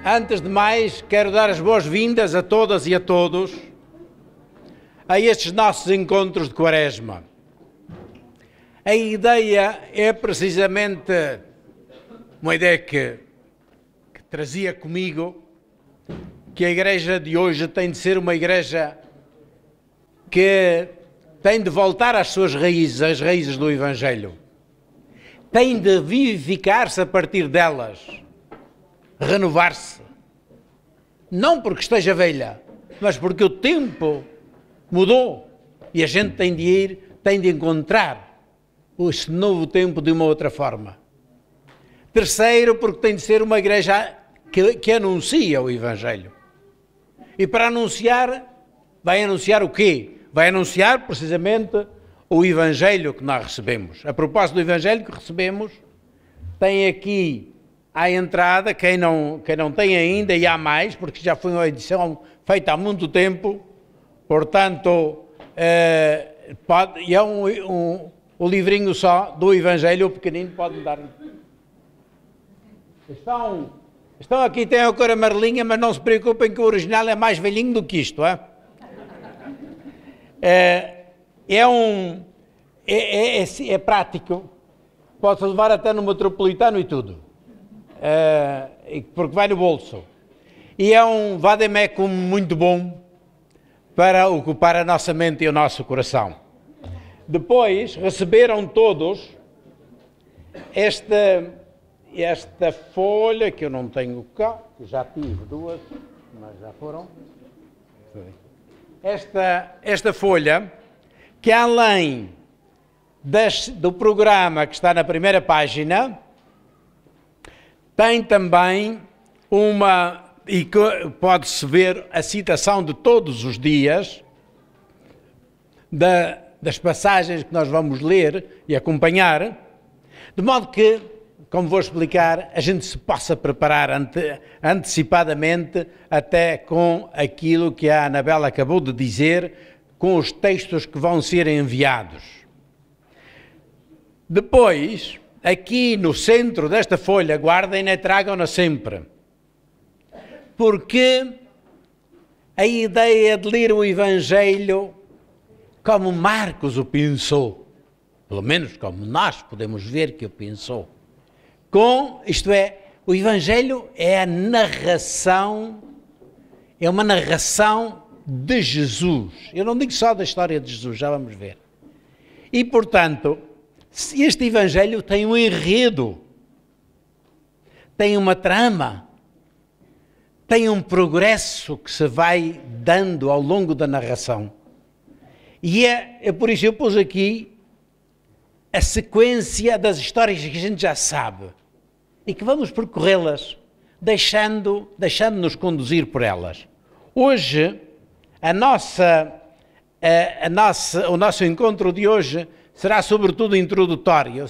Antes de mais, quero dar as boas-vindas a todas e a todos a estes nossos encontros de Quaresma. A ideia é precisamente uma ideia que trazia comigo, que a igreja de hoje tem de ser uma igreja que tem de voltar às suas raízes, às raízes do Evangelho. Tem de vivificar-se a partir delas, renovar-se. Não porque esteja velha, mas porque o tempo mudou e a gente tem de ir, tem de encontrar esse novo tempo de uma outra forma. Terceiro, porque tem de ser uma igreja que anuncia o Evangelho. E para anunciar, vai anunciar o quê? Vai anunciar precisamente o Evangelho que nós recebemos. A propósito do Evangelho que recebemos, tem aqui à entrada, quem não tem ainda, e há mais, porque já foi uma edição feita há muito tempo, portanto, e é um livrinho só do Evangelho, o pequenino, pode-me dar. Estão aqui, tem a cor amarelinha, mas não se preocupem que o original é mais velhinho do que isto, é? É prático, pode-se levar até no metropolitano e tudo, porque vai no bolso. E é um vademecum muito bom para ocupar a nossa mente e o nosso coração. Depois, receberam todos esta folha, que eu não tenho cá, que já tive duas, mas já foram. Esta folha, que além do programa que está na primeira página, tem também e pode-se ver a citação de todos os dias, das passagens que nós vamos ler e acompanhar, de modo que, como vou explicar, a gente se possa preparar antecipadamente até com aquilo que a Anabela acabou de dizer, com os textos que vão ser enviados. Depois, aqui no centro desta folha, guardem-na e tragam-na sempre, porque a ideia de ler o Evangelho como Marcos o pensou, pelo menos como nós podemos ver que o pensou, isto é, o Evangelho é uma narração de Jesus. Eu não digo só da história de Jesus, já vamos ver. E, portanto, este Evangelho tem um enredo, tem uma trama, tem um progresso que se vai dando ao longo da narração. E é por isso eu pus aqui a sequência das histórias que a gente já sabe e que vamos percorrê-las, deixando-nos conduzir por elas. Hoje, o nosso encontro de hoje será sobretudo introdutório,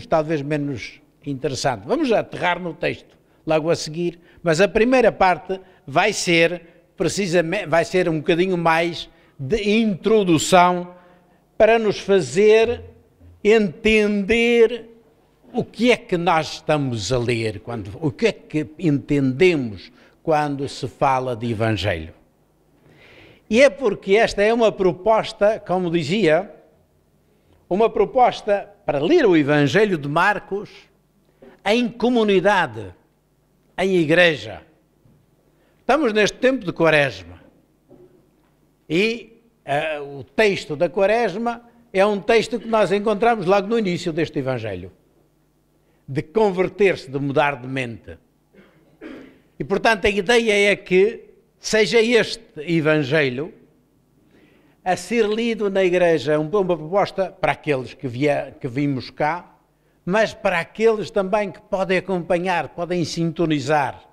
talvez menos interessante. Vamos aterrar no texto logo a seguir, mas a primeira parte vai ser um bocadinho mais de introdução para nos fazer entender o que é que nós estamos a ler, o que é que entendemos quando se fala de Evangelho. E é porque esta é uma proposta, como dizia, uma proposta para ler o Evangelho de Marcos em comunidade, em igreja. Estamos neste tempo de Quaresma e o texto da Quaresma é um texto que nós encontramos logo no início deste Evangelho, de converter-se, de mudar de mente. E, portanto, a ideia é que seja este Evangelho a ser lido na igreja, uma proposta para aqueles que vimos cá, mas para aqueles também que podem acompanhar, podem sintonizar.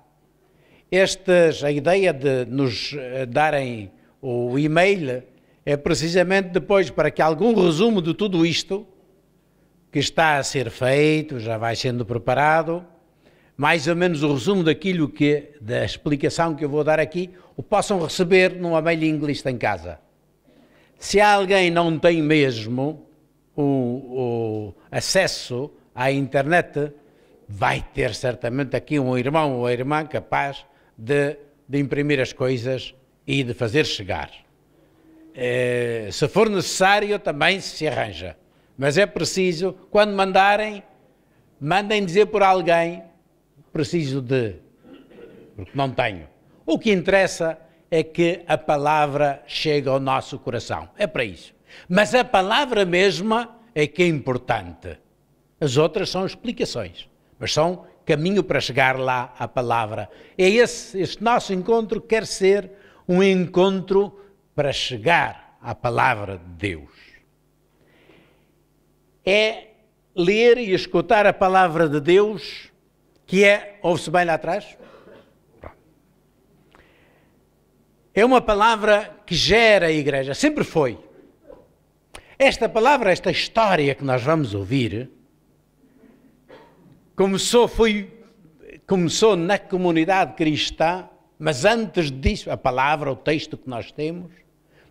A ideia de nos darem o e-mail é precisamente depois para que algum resumo de tudo isto que está a ser feito, já vai sendo preparado, mais ou menos o resumo da explicação que eu vou dar aqui, o possam receber numa mailing list em casa. Se alguém não tem mesmo o acesso à internet, vai ter certamente aqui um irmão ou uma irmã capaz de imprimir as coisas e de fazer chegar. Se for necessário, também se arranja. Mas é preciso, quando mandem dizer por alguém, preciso de, porque não tenho. O que interessa é que a palavra chegue ao nosso coração. É para isso. Mas a palavra mesma é que é importante. As outras são explicações, mas são caminho para chegar lá à palavra. Este nosso encontro quer ser um encontro para chegar à palavra de Deus. É ler e escutar a palavra de Deus, que é, ouve-se bem lá atrás? É uma palavra que gera a igreja, sempre foi. Esta palavra, esta história que nós vamos ouvir, começou na comunidade cristã, mas antes disso, a palavra, o texto que nós temos,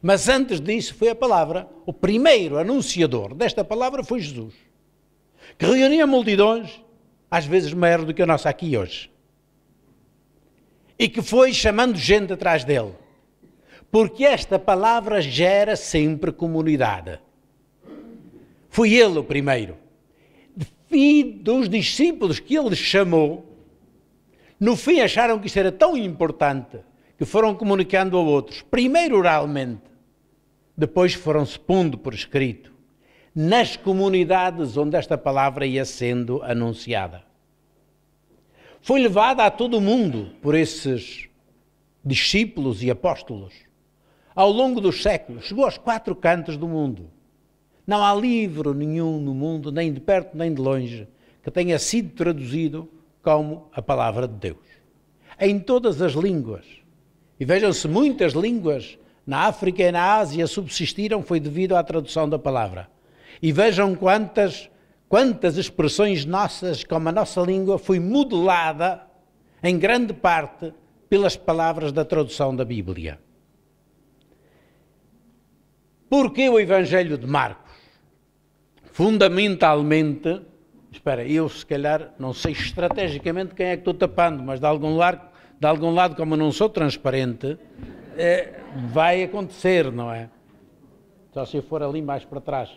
mas antes disso foi a palavra. O primeiro anunciador desta palavra foi Jesus, que reunia multidões, às vezes maior do que a nossa aqui hoje, e que foi chamando gente atrás dele, porque esta palavra gera sempre comunidade. Foi ele o primeiro. E dos discípulos que ele chamou, no fim acharam que isto era tão importante que foram comunicando a outros, primeiro oralmente, depois foram-se pondo por escrito, nas comunidades onde esta palavra ia sendo anunciada. Foi levada a todo o mundo por esses discípulos e apóstolos. Ao longo dos séculos, chegou aos 4 cantos do mundo. Não há livro nenhum no mundo, nem de perto nem de longe, que tenha sido traduzido como a palavra de Deus. Em todas as línguas. E vejam-se, muitas línguas na África e na Ásia subsistiram, foi devido à tradução da palavra. E vejam quantas expressões nossas, como a nossa língua, foi modelada, em grande parte, pelas palavras da tradução da Bíblia. Porquê o Evangelho de Marcos? Fundamentalmente, eu se calhar não sei estrategicamente quem é que estou tapando, mas de algum lado, como eu não sou transparente, vai acontecer, não é? Só se eu for ali mais para trás.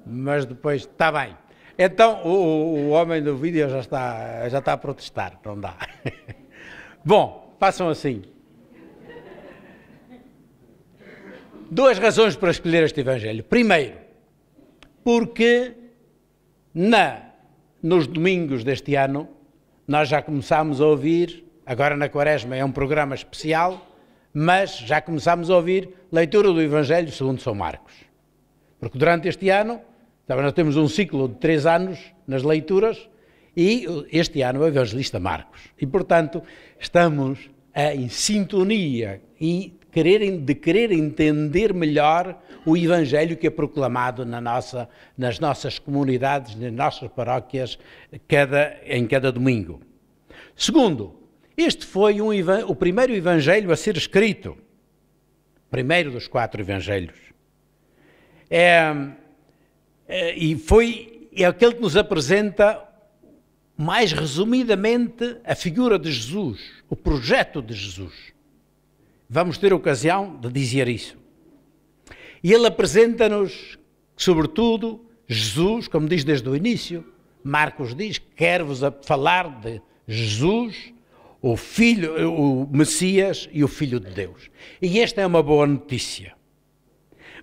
Mas depois, está bem. Então, o homem do vídeo já está a protestar, não dá. Bom, façam assim. 2 razões para escolher este Evangelho. Primeiro, porque nos domingos deste ano, nós já começámos a ouvir, agora na Quaresma é um programa especial, mas já começámos a ouvir leitura do Evangelho segundo São Marcos. Porque durante este ano, nós temos um ciclo de 3 anos nas leituras, e este ano é o Evangelista Marcos. E, portanto, estamos em sintonia e de querer entender melhor o Evangelho que é proclamado nas nossas comunidades, nas nossas paróquias, em cada domingo. Segundo, este foi o primeiro Evangelho a ser escrito. Primeiro dos 4 Evangelhos. É aquele que nos apresenta mais resumidamente a figura de Jesus, o projeto de Jesus. Vamos ter ocasião de dizer isso. E ele apresenta-nos, sobretudo, Jesus, como diz desde o início, Marcos diz, quer-vos falar de Jesus, o Filho, o Messias e o Filho de Deus. E esta é uma boa notícia.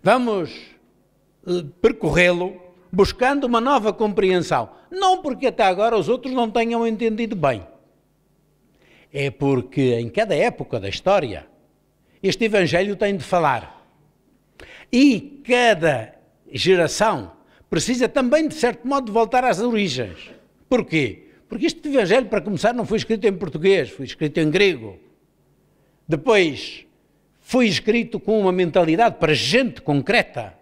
Vamos percorrê-lo buscando uma nova compreensão. Não porque até agora os outros não tenham entendido bem. É porque em cada época da história, este Evangelho tem de falar. E cada geração precisa também, de certo modo, voltar às origens. Porquê? Porque este Evangelho, para começar, não foi escrito em português, foi escrito em grego. Depois, foi escrito com uma mentalidade para gente concreta.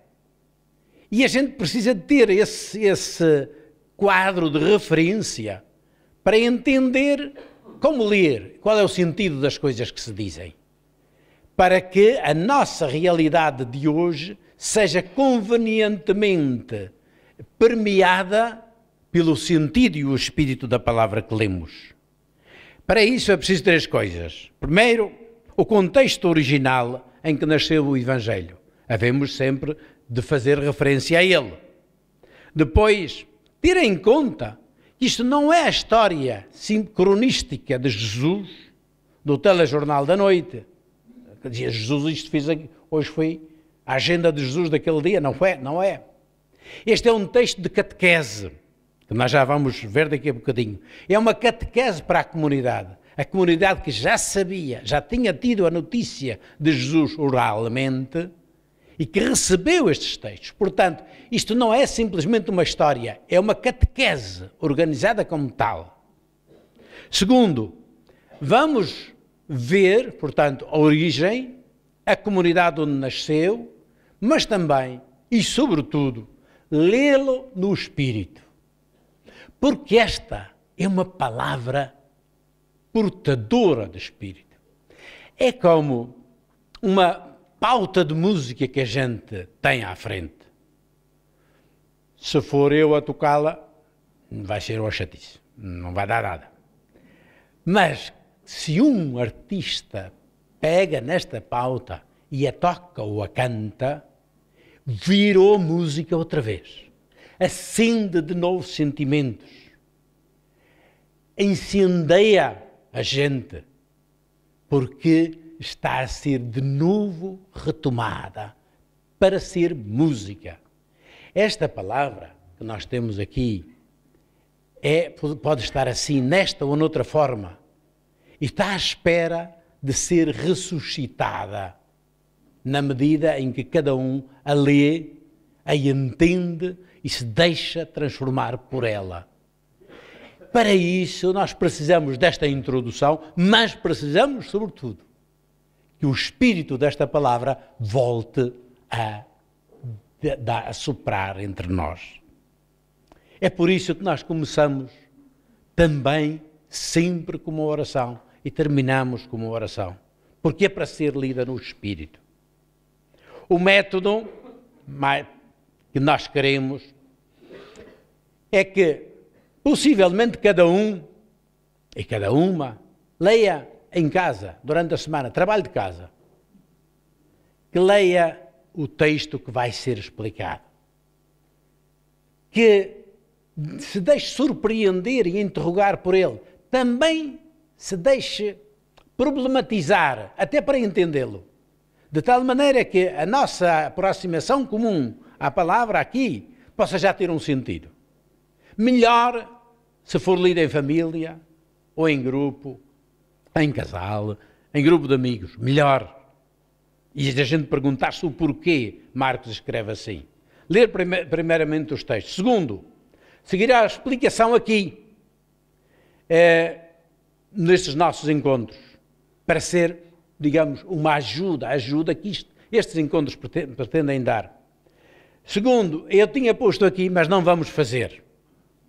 E a gente precisa de ter esse quadro de referência para entender como ler, qual é o sentido das coisas que se dizem. Para que a nossa realidade de hoje seja convenientemente permeada pelo sentido e o espírito da palavra que lemos. Para isso é preciso três coisas. Primeiro, o contexto original em que nasceu o Evangelho. Havemos sempre de fazer referência a ele. Depois, ter em conta que isto não é a história cronística de Jesus, do telejornal da noite. Dizia Jesus, isto fiz aqui, hoje foi a agenda de Jesus daquele dia. Não é, não é. Este é um texto de catequese, que nós já vamos ver daqui a bocadinho. É uma catequese para a comunidade que já sabia, já tinha tido a notícia de Jesus oralmente e que recebeu estes textos. Portanto, isto não é simplesmente uma história, é uma catequese organizada como tal. Segundo, vamos ver, portanto, a origem, a comunidade onde nasceu, mas também, e sobretudo, lê-lo no Espírito. Porque esta é uma palavra portadora de Espírito. É como uma pauta de música que a gente tem à frente. Se for eu a tocá-la, vai ser uma chatice, não vai dar nada. Mas se um artista pega nesta pauta e a toca ou a canta, virou música outra vez. Acende de novo sentimentos. Incendeia a gente, porque está a ser de novo retomada para ser música. Esta palavra que nós temos aqui pode estar assim, nesta ou noutra forma, e está à espera de ser ressuscitada, na medida em que cada um a lê, a entende e se deixa transformar por ela. Para isso, nós precisamos desta introdução, mas precisamos, sobretudo, que o espírito desta palavra volte a soprar entre nós. É por isso que nós começamos também sempre com uma oração e terminamos com uma oração, porque é para ser lida no espírito. O método que nós queremos é que possivelmente cada um e cada uma leia em casa, durante a semana, trabalho de casa, que leia o texto que vai ser explicado. Que se deixe surpreender e interrogar por ele. Também se deixe problematizar, até para entendê-lo. De tal maneira que a nossa aproximação comum à palavra aqui possa já ter um sentido. Melhor se for lido em família, ou em grupo, em casal, em grupo de amigos. Melhor. E a gente perguntar-se o porquê Marcos escreve assim. Ler primeiramente os textos. Segundo, seguir a explicação aqui, nestes nossos encontros, para ser, digamos, uma ajuda que estes encontros pretendem dar. Segundo, eu tinha posto aqui, mas não vamos fazer,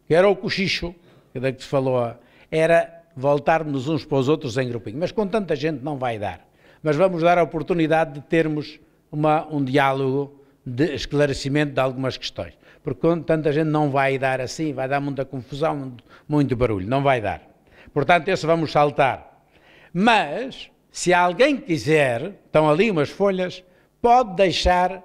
que era o cochicho, que se falou, era voltarmos uns para os outros em grupinho, mas com tanta gente não vai dar. Mas vamos dar a oportunidade de termos um diálogo de esclarecimento de algumas questões, porque com tanta gente não vai dar assim, vai dar muita confusão, muito barulho, não vai dar. Portanto, esse vamos saltar. Mas, se alguém quiser, estão ali umas folhas, pode deixar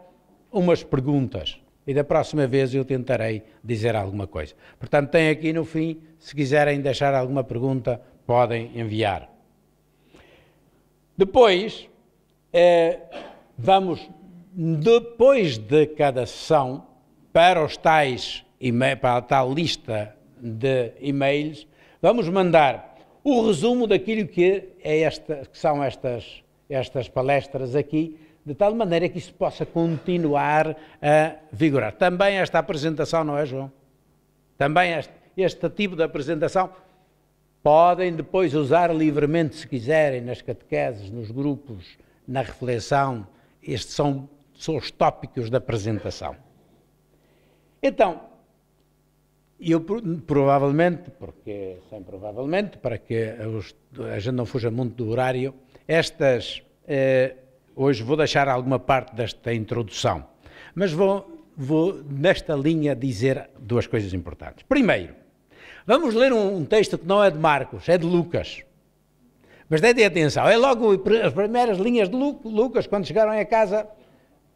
umas perguntas. E da próxima vez eu tentarei dizer alguma coisa. Portanto, tem aqui no fim, se quiserem deixar alguma pergunta, podem enviar. Depois, vamos, depois de cada sessão, para os tais para a tal lista de e-mails, vamos mandar o resumo daquilo que são estas palestras aqui, de tal maneira que isso possa continuar a vigorar. Também esta apresentação, não é, João? Também este tipo de apresentação podem depois usar livremente, se quiserem, nas catequeses, nos grupos, na reflexão. Estes são os tópicos da apresentação. Então, eu provavelmente, para que a gente não fuja muito do horário, hoje vou deixar alguma parte desta introdução, mas vou nesta linha dizer duas coisas importantes. Primeiro, vamos ler um texto que não é de Marcos, é de Lucas. Mas deem atenção, é logo as primeiras linhas de Lucas, quando chegaram a casa,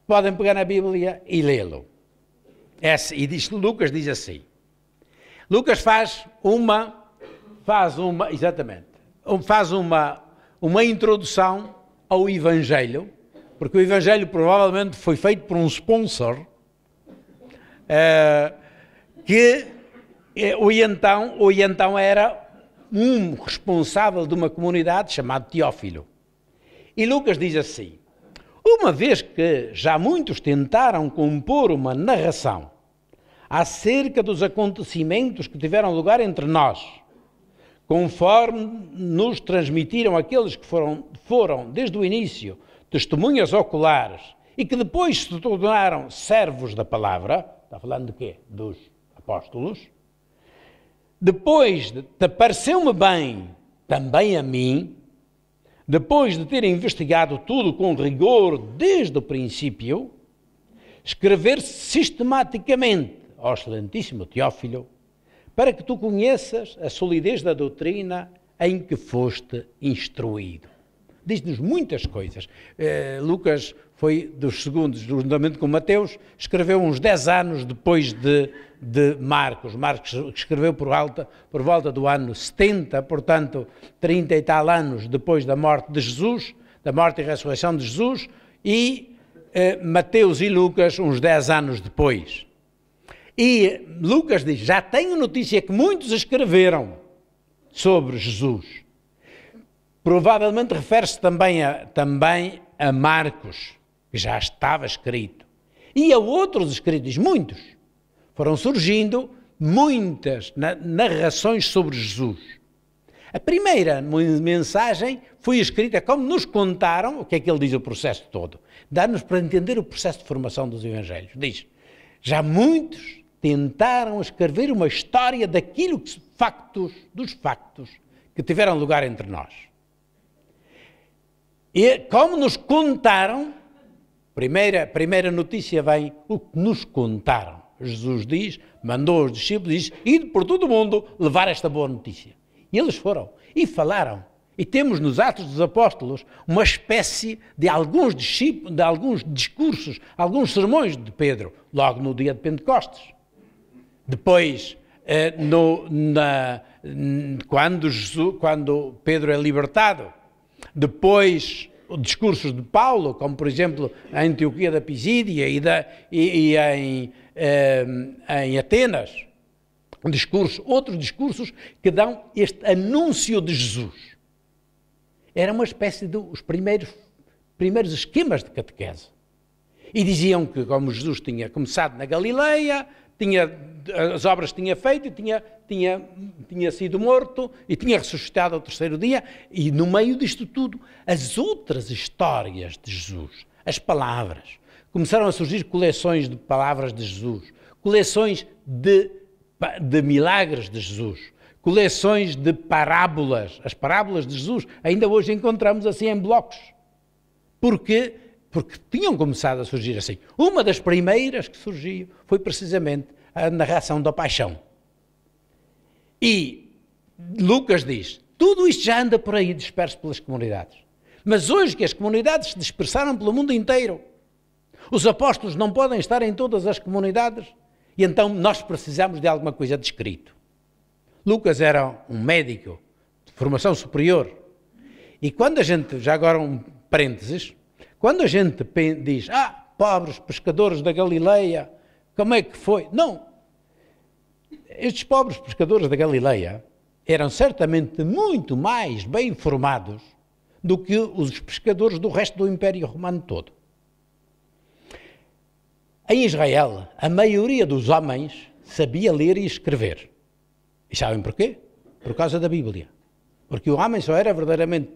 podem pegar na Bíblia e lê-lo. Lucas diz assim, Lucas faz uma introdução ao Evangelho, porque o Evangelho provavelmente foi feito por um sponsor, que ou então era um responsável de uma comunidade chamado Teófilo. E Lucas diz assim, uma vez que já muitos tentaram compor uma narração acerca dos acontecimentos que tiveram lugar entre nós, conforme nos transmitiram aqueles que foram desde o início testemunhas oculares e que depois se tornaram servos da palavra, está falando de quê? Dos apóstolos. Depois pareceu-me bem, também a mim, depois de ter investigado tudo com rigor desde o princípio, escrever sistematicamente ao excelentíssimo Teófilo, para que tu conheças a solidez da doutrina em que foste instruído. Diz-nos muitas coisas. Lucas foi dos segundos, juntamente com Mateus, escreveu uns 10 anos depois de Marcos. Marcos escreveu por volta do ano 70, portanto, 30 e tal anos depois da morte de Jesus, da morte e ressurreição de Jesus, e Mateus e Lucas uns 10 anos depois. E Lucas diz, já tenho notícia que muitos escreveram sobre Jesus. Provavelmente refere-se também a Marcos, que já estava escrito. E a outros escritos, muitos. Foram surgindo muitas narrações sobre Jesus. A primeira mensagem foi escrita como nos contaram, o que é que ele diz o processo todo. Dá-nos para entender o processo de formação dos Evangelhos. Diz, já muitos tentaram escrever uma história dos factos que tiveram lugar entre nós. E como nos contaram, primeira notícia vem, o que nos contaram. Jesus diz, mandou os discípulos, diz, ide por todo o mundo levar esta boa notícia. E eles foram e falaram. E temos nos Atos dos Apóstolos uma espécie de alguns discursos, alguns sermões de Pedro, logo no dia de Pentecostes. Depois, quando Pedro é libertado, depois discursos de Paulo, como por exemplo a Antioquia da Pisídia e em Atenas, outros discursos que dão este anúncio de Jesus. Era uma espécie dos primeiros esquemas de catequese. E diziam que como Jesus tinha começado na Galileia, as obras tinha feito e tinha sido morto e tinha ressuscitado ao terceiro dia, e no meio disto tudo, as outras histórias de Jesus, as palavras, começaram a surgir coleções de palavras de Jesus, coleções de milagres de Jesus, coleções de parábolas, as parábolas de Jesus, ainda hoje encontramos assim em blocos, porque tinham começado a surgir assim. Uma das primeiras que surgiu foi precisamente a narração da paixão. E Lucas diz, tudo isto já anda por aí disperso pelas comunidades. Mas hoje que as comunidades se dispersaram pelo mundo inteiro, os apóstolos não podem estar em todas as comunidades, e então nós precisamos de alguma coisa de escrito. Lucas era um médico de formação superior. E quando a gente, já agora um parênteses, quando a gente diz, pobres pescadores da Galileia, como é que foi? Não. Estes pobres pescadores da Galileia eram certamente muito mais bem informados do que os pescadores do resto do Império Romano todo. Em Israel, a maioria dos homens sabia ler e escrever. E sabem porquê? Por causa da Bíblia. Porque o homem só era verdadeiramente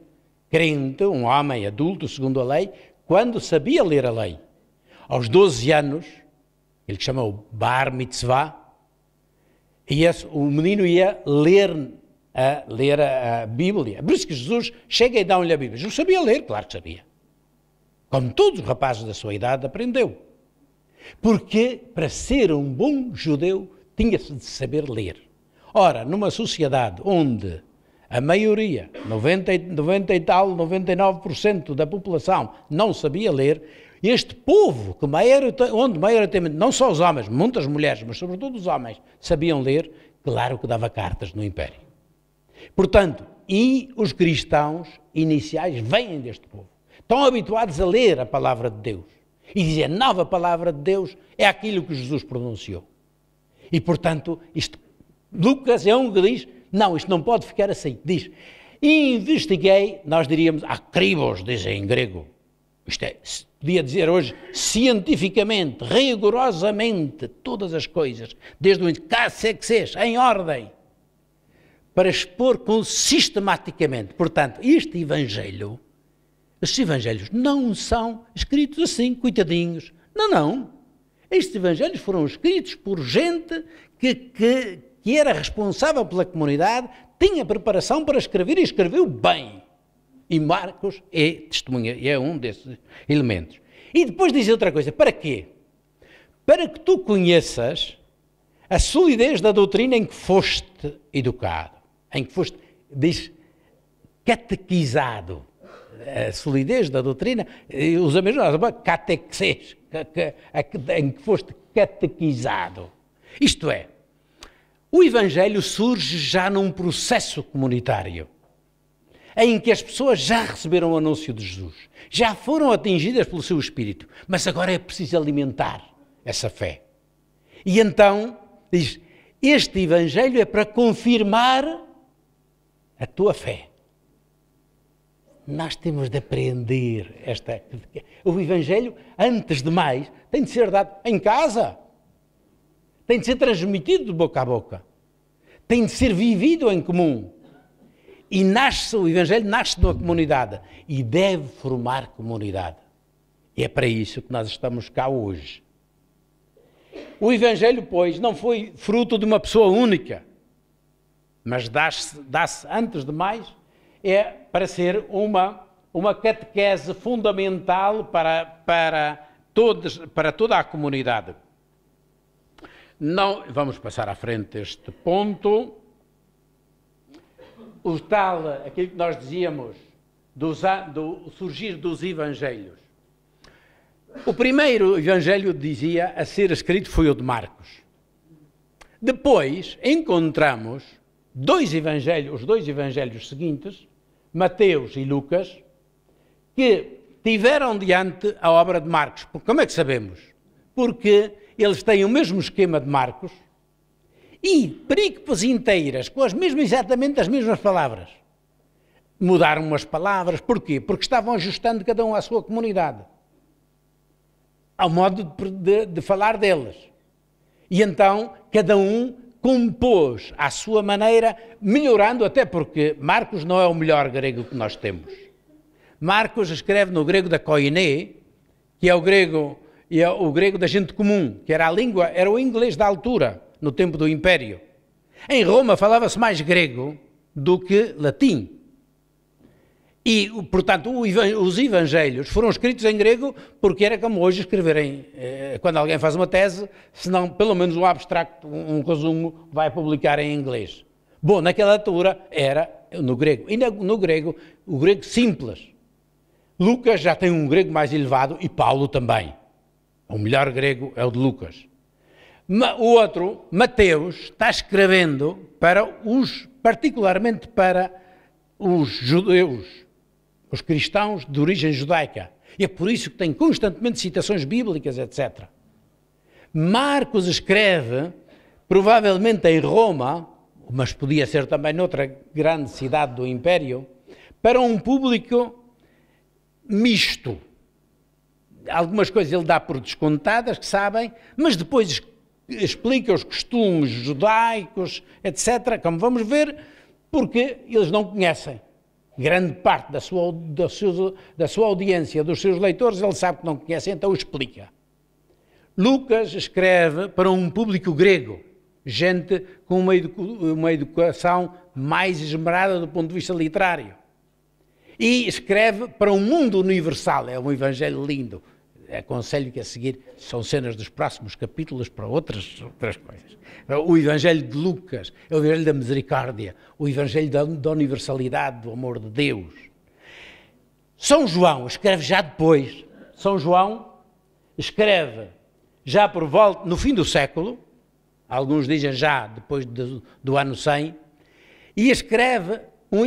crente, um homem adulto, segundo a lei, quando sabia ler a lei. Aos 12 anos, ele que chama o Bar Mitzvah, e o menino ia ler a Bíblia. Por isso que Jesus chega e dá-lhe a Bíblia. Jesus sabia ler, claro que sabia. Como todos os rapazes da sua idade, aprendeu. Porque para ser um bom judeu tinha-se de saber ler. Ora, numa sociedade onde a maioria, 90 e tal, 99% da população não sabia ler, este povo, que onde maioritariamente, não só os homens, muitas mulheres, mas sobretudo os homens, sabiam ler, claro que dava cartas no Império. Portanto, e os cristãos iniciais vêm deste povo. Estão habituados a ler a palavra de Deus. E dizem, a nova palavra de Deus é aquilo que Jesus pronunciou. E, portanto, Lucas é um que diz, não, isto não pode ficar assim. Diz, investiguei, nós diríamos, akribos, dizem em grego. Isto é, podia dizer hoje, cientificamente, rigorosamente, todas as coisas, desde o catequese, em ordem, para expor sistematicamente. Portanto, estes evangelhos não são escritos assim, coitadinhos. Não. Estes evangelhos foram escritos por gente que era responsável pela comunidade, tinha preparação para escrever e escreveu bem. E Marcos é testemunha, é um desses elementos. E depois diz outra coisa, para quê? Para que tu conheças a solidez da doutrina em que foste educado, em que foste, diz, catequizado. A solidez da doutrina, usa mesmo a palavra catequese, em que foste catequizado. Isto é, o Evangelho surge já num processo comunitário, em que as pessoas já receberam o anúncio de Jesus, já foram atingidas pelo seu Espírito, mas agora é preciso alimentar essa fé. E então, diz, este Evangelho é para confirmar a tua fé. Nós temos de aprender o Evangelho, antes de mais, tem de ser dado em casa, tem de ser transmitido de boca a boca, tem de ser vivido em comum. E o Evangelho nasce numa comunidade e deve formar comunidade. E é para isso que nós estamos cá hoje. O Evangelho, pois, não foi fruto de uma pessoa única, mas dá-se antes de mais, para ser uma catequese fundamental para toda a comunidade. Não, vamos passar à frente este ponto. Aquilo que nós dizíamos, do surgir dos evangelhos. O primeiro evangelho, dizia, a ser escrito foi o de Marcos. Depois encontramos os dois evangelhos seguintes, Mateus e Lucas, que tiveram diante a obra de Marcos. Como é que sabemos? Porque eles têm o mesmo esquema de Marcos e perícopes inteiras, com exatamente as mesmas palavras. Mudaram umas palavras, porquê? Porque estavam ajustando cada um à sua comunidade, ao modo de falar deles. E então, cada um compôs à sua maneira, melhorando, até porque Marcos não é o melhor grego que nós temos. Marcos escreve no grego da koiné, que é o grego da gente comum, que era o inglês da altura, no tempo do Império. Em Roma falava-se mais grego do que latim. E, portanto, os evangelhos foram escritos em grego porque era como hoje escreverem, quando alguém faz uma tese, se não, pelo menos um abstracto, um resumo, vai publicar em inglês. Bom, naquela altura era no grego. E no grego, o grego simples. Lucas já tem um grego mais elevado e Paulo também. O melhor grego é o de Lucas. O outro, Mateus, está escrevendo particularmente para os judeus, os cristãos de origem judaica. E é por isso que tem constantemente citações bíblicas, etc. Marcos escreve, provavelmente em Roma, mas podia ser também noutra grande cidade do Império, para um público misto. Algumas coisas ele dá por descontadas, que sabem, mas depois explica os costumes judaicos, etc., como vamos ver, porque eles não conhecem. Grande parte da sua audiência, dos seus leitores, ele sabe que não conhecem, então explica. Lucas escreve para um público grego, gente com uma educação mais esmerada do ponto de vista literário. E escreve para um mundo universal, é um evangelho lindo. aconselho que a seguir são cenas dos próximos capítulos para outras coisas. O Evangelho de Lucas é o Evangelho da misericórdia, o Evangelho da universalidade, do amor de Deus. São João escreve já depois. São João escreve já por volta, no fim do século, alguns dizem já depois do ano 100, e escreve,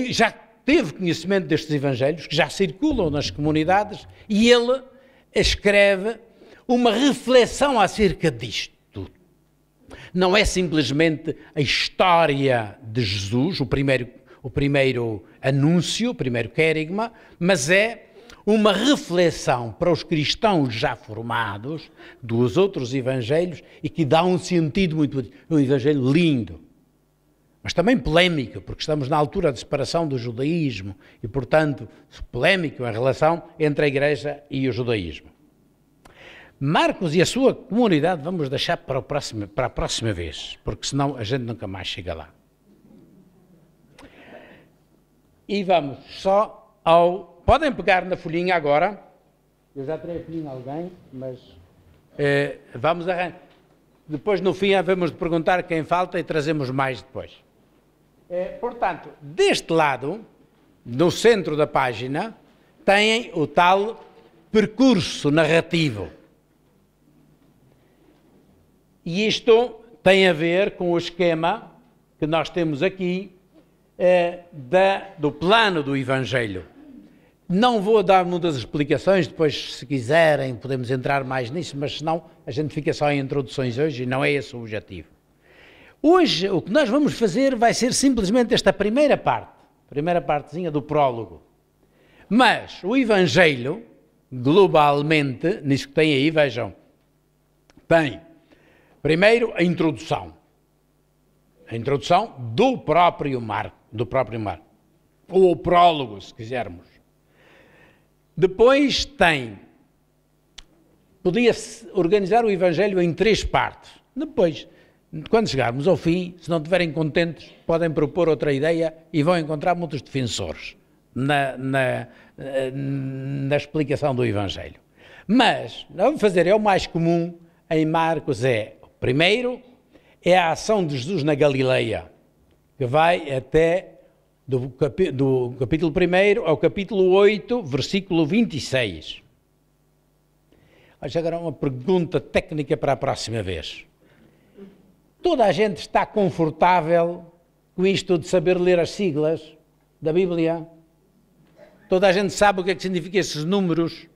já teve conhecimento destes evangelhos, que já circulam nas comunidades, e ele escreve uma reflexão acerca disto. Não é simplesmente a história de Jesus, o primeiro anúncio, o primeiro querigma, mas é uma reflexão para os cristãos já formados dos outros evangelhos e que dá um sentido muito... um evangelho lindo, mas também polémico, porque estamos na altura de separação do judaísmo e, portanto, polémico em relação entre a Igreja e o judaísmo. Marcos e a sua comunidade vamos deixar para a próxima vez, porque senão a gente nunca mais chega lá. E vamos só ao... Podem pegar na folhinha agora. Eu já terei a folhinha a alguém, mas vamos arranjar. Depois, no fim, havemos de perguntar quem falta e trazemos mais depois. Portanto, deste lado, no centro da página, têm o tal percurso narrativo. E isto tem a ver com o esquema que nós temos aqui do plano do Evangelho. Não vou dar muitas explicações, depois, se quiserem, podemos entrar mais nisso, mas senão a gente fica só em introduções hoje e não é esse o objetivo. Hoje, o que nós vamos fazer vai ser simplesmente esta primeira partezinha do prólogo. Mas o Evangelho, globalmente, nisso que tem aí, vejam, tem, primeiro, a introdução do próprio Marco, ou o prólogo, se quisermos. Depois podia-se organizar o Evangelho em 3 partes. Depois, quando chegarmos ao fim, se não estiverem contentes, podem propor outra ideia e vão encontrar muitos defensores na explicação do Evangelho. Mas, vamos fazer, é o mais comum em Marcos, primeiro, é a ação de Jesus na Galileia, que vai até do capítulo 1 ao capítulo 8, versículo 26. Agora uma pergunta técnica para a próxima vez. Toda a gente está confortável com isto de saber ler as siglas da Bíblia? Toda a gente sabe o que é que significa esses números?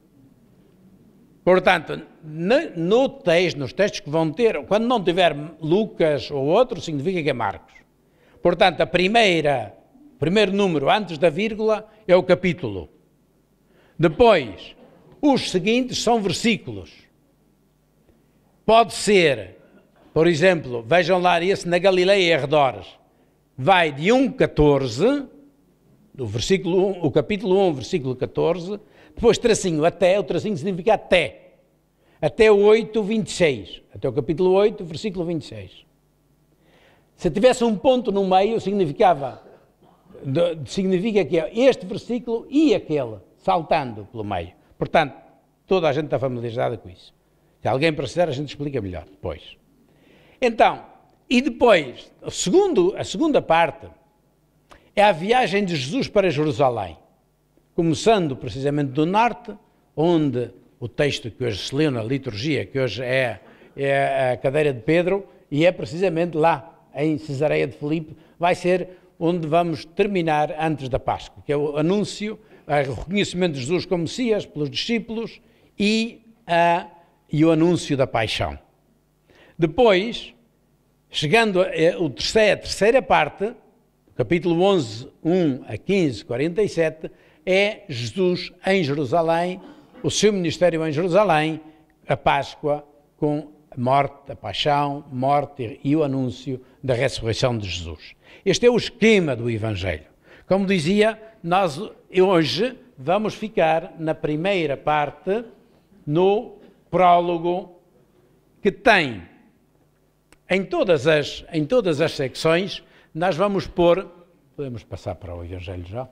Portanto, nos textos que vão ter, quando não tiver Lucas ou outro, significa que é Marcos. Portanto, o primeiro número antes da vírgula é o capítulo. Depois, os seguintes são versículos. Pode ser, por exemplo, vejam lá esse na Galileia e arredores. Vai de 1,14, o capítulo 1, versículo 14, depois tracinho até, o tracinho significa até o 8, 26, até o capítulo 8, versículo 26. Se tivesse um ponto no meio, significa que é este versículo e aquele, saltando pelo meio. Portanto, toda a gente está familiarizada com isso. Se alguém precisar, a gente explica melhor depois. Então, e depois, a segunda parte é a viagem de Jesus para Jerusalém, começando precisamente do norte, onde o texto que hoje se leu na liturgia, que hoje é a cadeira de Pedro, e é precisamente lá, em Cesareia de Filipe, vai ser onde vamos terminar antes da Páscoa, que é o anúncio, o reconhecimento de Jesus como Messias pelos discípulos e o anúncio da paixão. Depois, chegando a terceira parte, capítulo 11, 1 a 15, 47, é Jesus em Jerusalém, o seu ministério em Jerusalém, a Páscoa com a morte, a paixão, morte e o anúncio da ressurreição de Jesus. Este é o esquema do Evangelho. Como dizia, nós hoje vamos ficar na primeira parte, no prólogo, que tem, em todas as secções, nós vamos pôr... Podemos passar para o Evangelho já?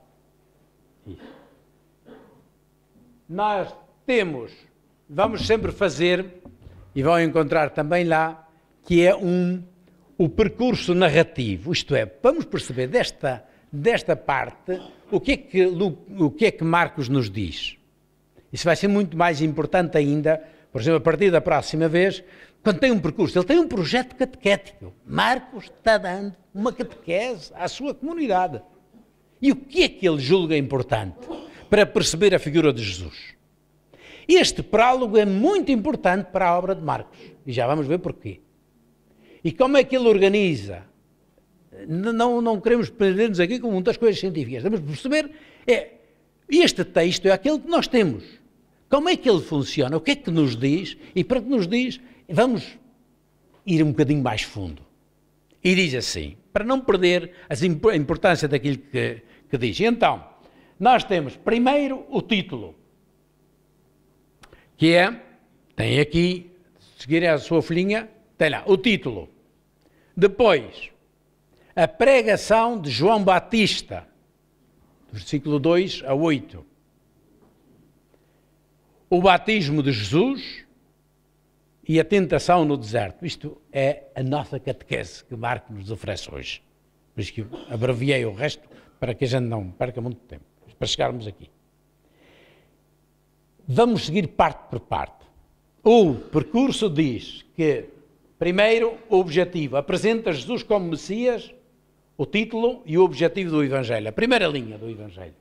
Isso. Nós temos vamos sempre fazer, e vão encontrar também lá, que é o percurso narrativo. Isto é, vamos perceber desta parte o que é que Marcos nos diz. Isso vai ser muito mais importante ainda, por exemplo, a partir da próxima vez, quando tem um percurso, ele tem um projeto catequético. Marcos está dando uma catequese à sua comunidade. E o que é que ele julga importante para perceber a figura de Jesus? Este prólogo é muito importante para a obra de Marcos. E já vamos ver porquê. E como é que ele organiza? Não queremos perder-nos aqui com muitas coisas científicas. Vamos perceber, este texto é aquele que nós temos. Como é que ele funciona? O que é que nos diz? E para que nos diz, vamos ir um bocadinho mais fundo. E diz assim, para não perder a importância daquilo que diz. Então, nós temos primeiro o título, que tem aqui, se seguirem a sua folhinha, tem lá o título. Depois, a pregação de João Batista, versículo 2 a 8. O batismo de Jesus e a tentação no deserto. Isto é a nossa catequese que Marcos nos oferece hoje. Por isso que eu abreviei o resto, para que a gente não perca muito tempo, para chegarmos aqui. Vamos seguir parte por parte. O percurso diz que, primeiro, o objetivo. Apresenta Jesus como Messias, o título e o objetivo do Evangelho. A primeira linha do Evangelho.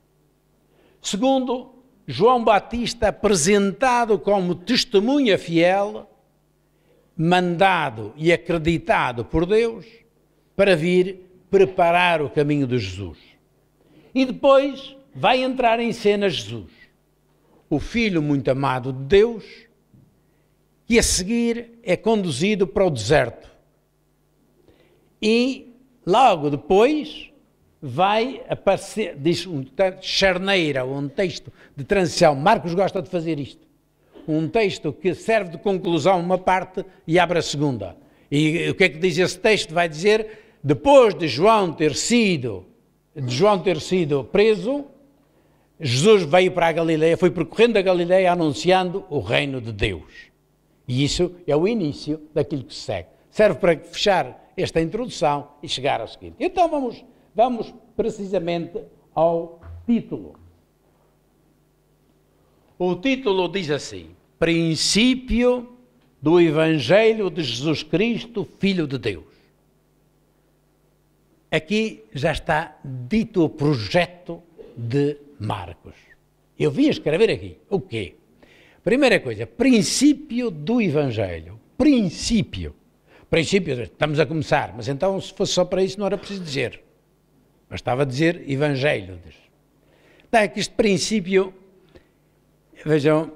Segundo, João Batista apresentado como testemunha fiel, mandado e acreditado por Deus para vir preparar o caminho de Jesus. E depois vai entrar em cena Jesus, o Filho muito amado de Deus, que a seguir é conduzido para o deserto. E logo depois vai aparecer, diz charneira, um texto de transição. Marcos gosta de fazer isto. Um texto que serve de conclusão a uma parte e abre a segunda. E o que é que diz esse texto? Vai dizer, depois de João ter sido preso, Jesus veio para a Galileia, foi percorrendo a Galileia anunciando o reino de Deus. E isso é o início daquilo que se segue. Serve para fechar esta introdução e chegar ao seguinte. Então vamos precisamente ao título. O título diz assim, Princípio do Evangelho de Jesus Cristo, Filho de Deus. Aqui já está dito o projeto de Marcos. Eu vim escrever aqui. O quê? Primeira coisa, princípio do Evangelho. Princípio. Princípio, estamos a começar, mas então se fosse só para isso não era preciso dizer. Bastava dizer Evangelho. Está aqui este princípio, vejam,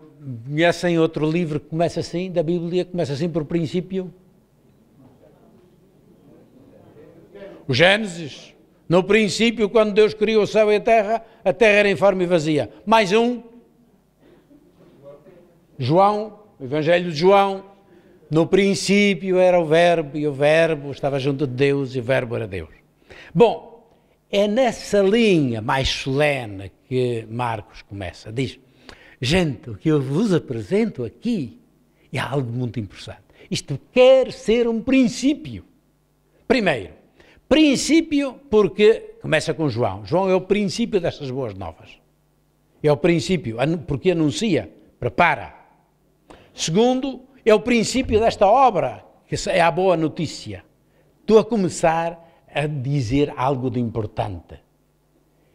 conhecem outro livro que começa assim, da Bíblia, começa assim por princípio? O Gênesis. No princípio, quando Deus criou o céu e a terra era informe e vazia. Mais um. João, o Evangelho de João. No princípio era o Verbo, e o Verbo estava junto de Deus, e o Verbo era Deus. Bom, é nessa linha mais solene que Marcos começa. Diz, gente, o que eu vos apresento aqui é algo muito interessante. Isto quer ser um princípio. Primeiro, princípio porque começa com João. João é o princípio destas boas novas. É o princípio, porque anuncia, prepara. Segundo, é o princípio desta obra, que é a boa notícia. Estou a começar a dizer algo de importante.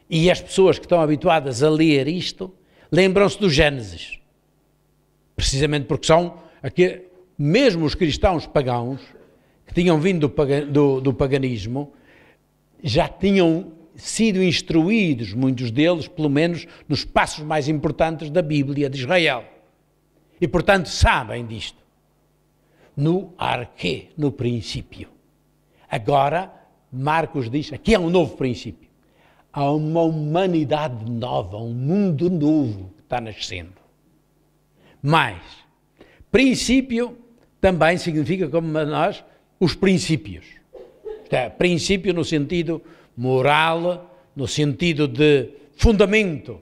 E as pessoas que estão habituadas a ler isto, lembram-se do Gênesis. Precisamente porque são, aqui, mesmo os cristãos pagãos, que tinham vindo do paganismo, já tinham sido instruídos, muitos deles, pelo menos, nos passos mais importantes da Bíblia de Israel. E, portanto, sabem disto. No arquê, no princípio. Agora, Marcos diz, aqui há um novo princípio. Há uma humanidade nova, um mundo novo que está nascendo. Mas, princípio também significa, como nós, os princípios. Isto é, princípio no sentido moral, no sentido de fundamento.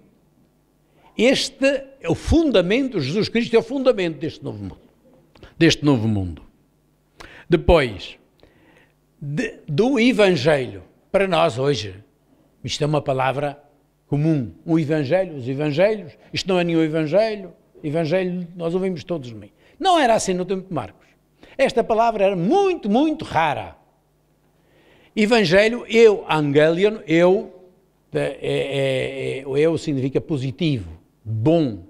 este é o fundamento, Jesus Cristo é o fundamento deste novo mundo. Depois, do Evangelho, para nós hoje, isto é uma palavra comum, o Evangelho, os Evangelhos, isto não é nenhum Evangelho, nós ouvimos todos de mim. Não era assim no tempo de Marcos. Esta palavra era muito, muito rara. Evangelho, angelion, significa positivo, bom,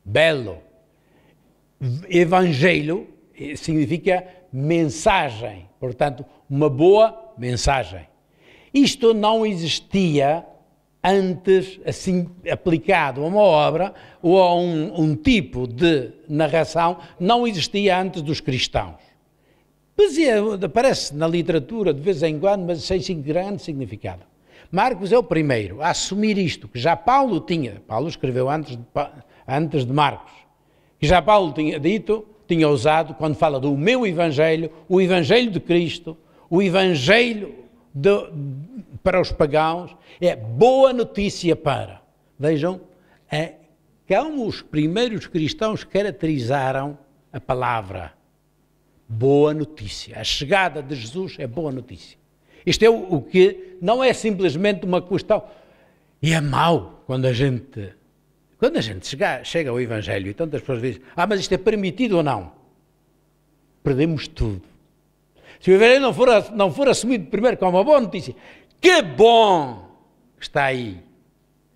belo. Evangelho significa mensagem, portanto, uma boa mensagem. Isto não existia antes, assim, aplicado a uma obra ou a um tipo de narração, não existia antes dos cristãos. Pois aparece na literatura de vez em quando, mas sem grande significado. Marcos é o primeiro a assumir isto, que já Paulo tinha. Paulo escreveu antes de Marcos. Que já Paulo tinha dito, tinha usado, quando fala do meu Evangelho, o Evangelho de Cristo, o Evangelho para os pagãos, é boa notícia para. Vejam, como os primeiros cristãos caracterizaram a palavra. Boa notícia. A chegada de Jesus é boa notícia. Isto é o que não é simplesmente uma questão. E é mau quando a gente chega ao Evangelho e tantas pessoas dizem, mas isto é permitido ou não? Perdemos tudo. Se o Evangelho não for assumido primeiro como uma boa notícia, que bom está aí.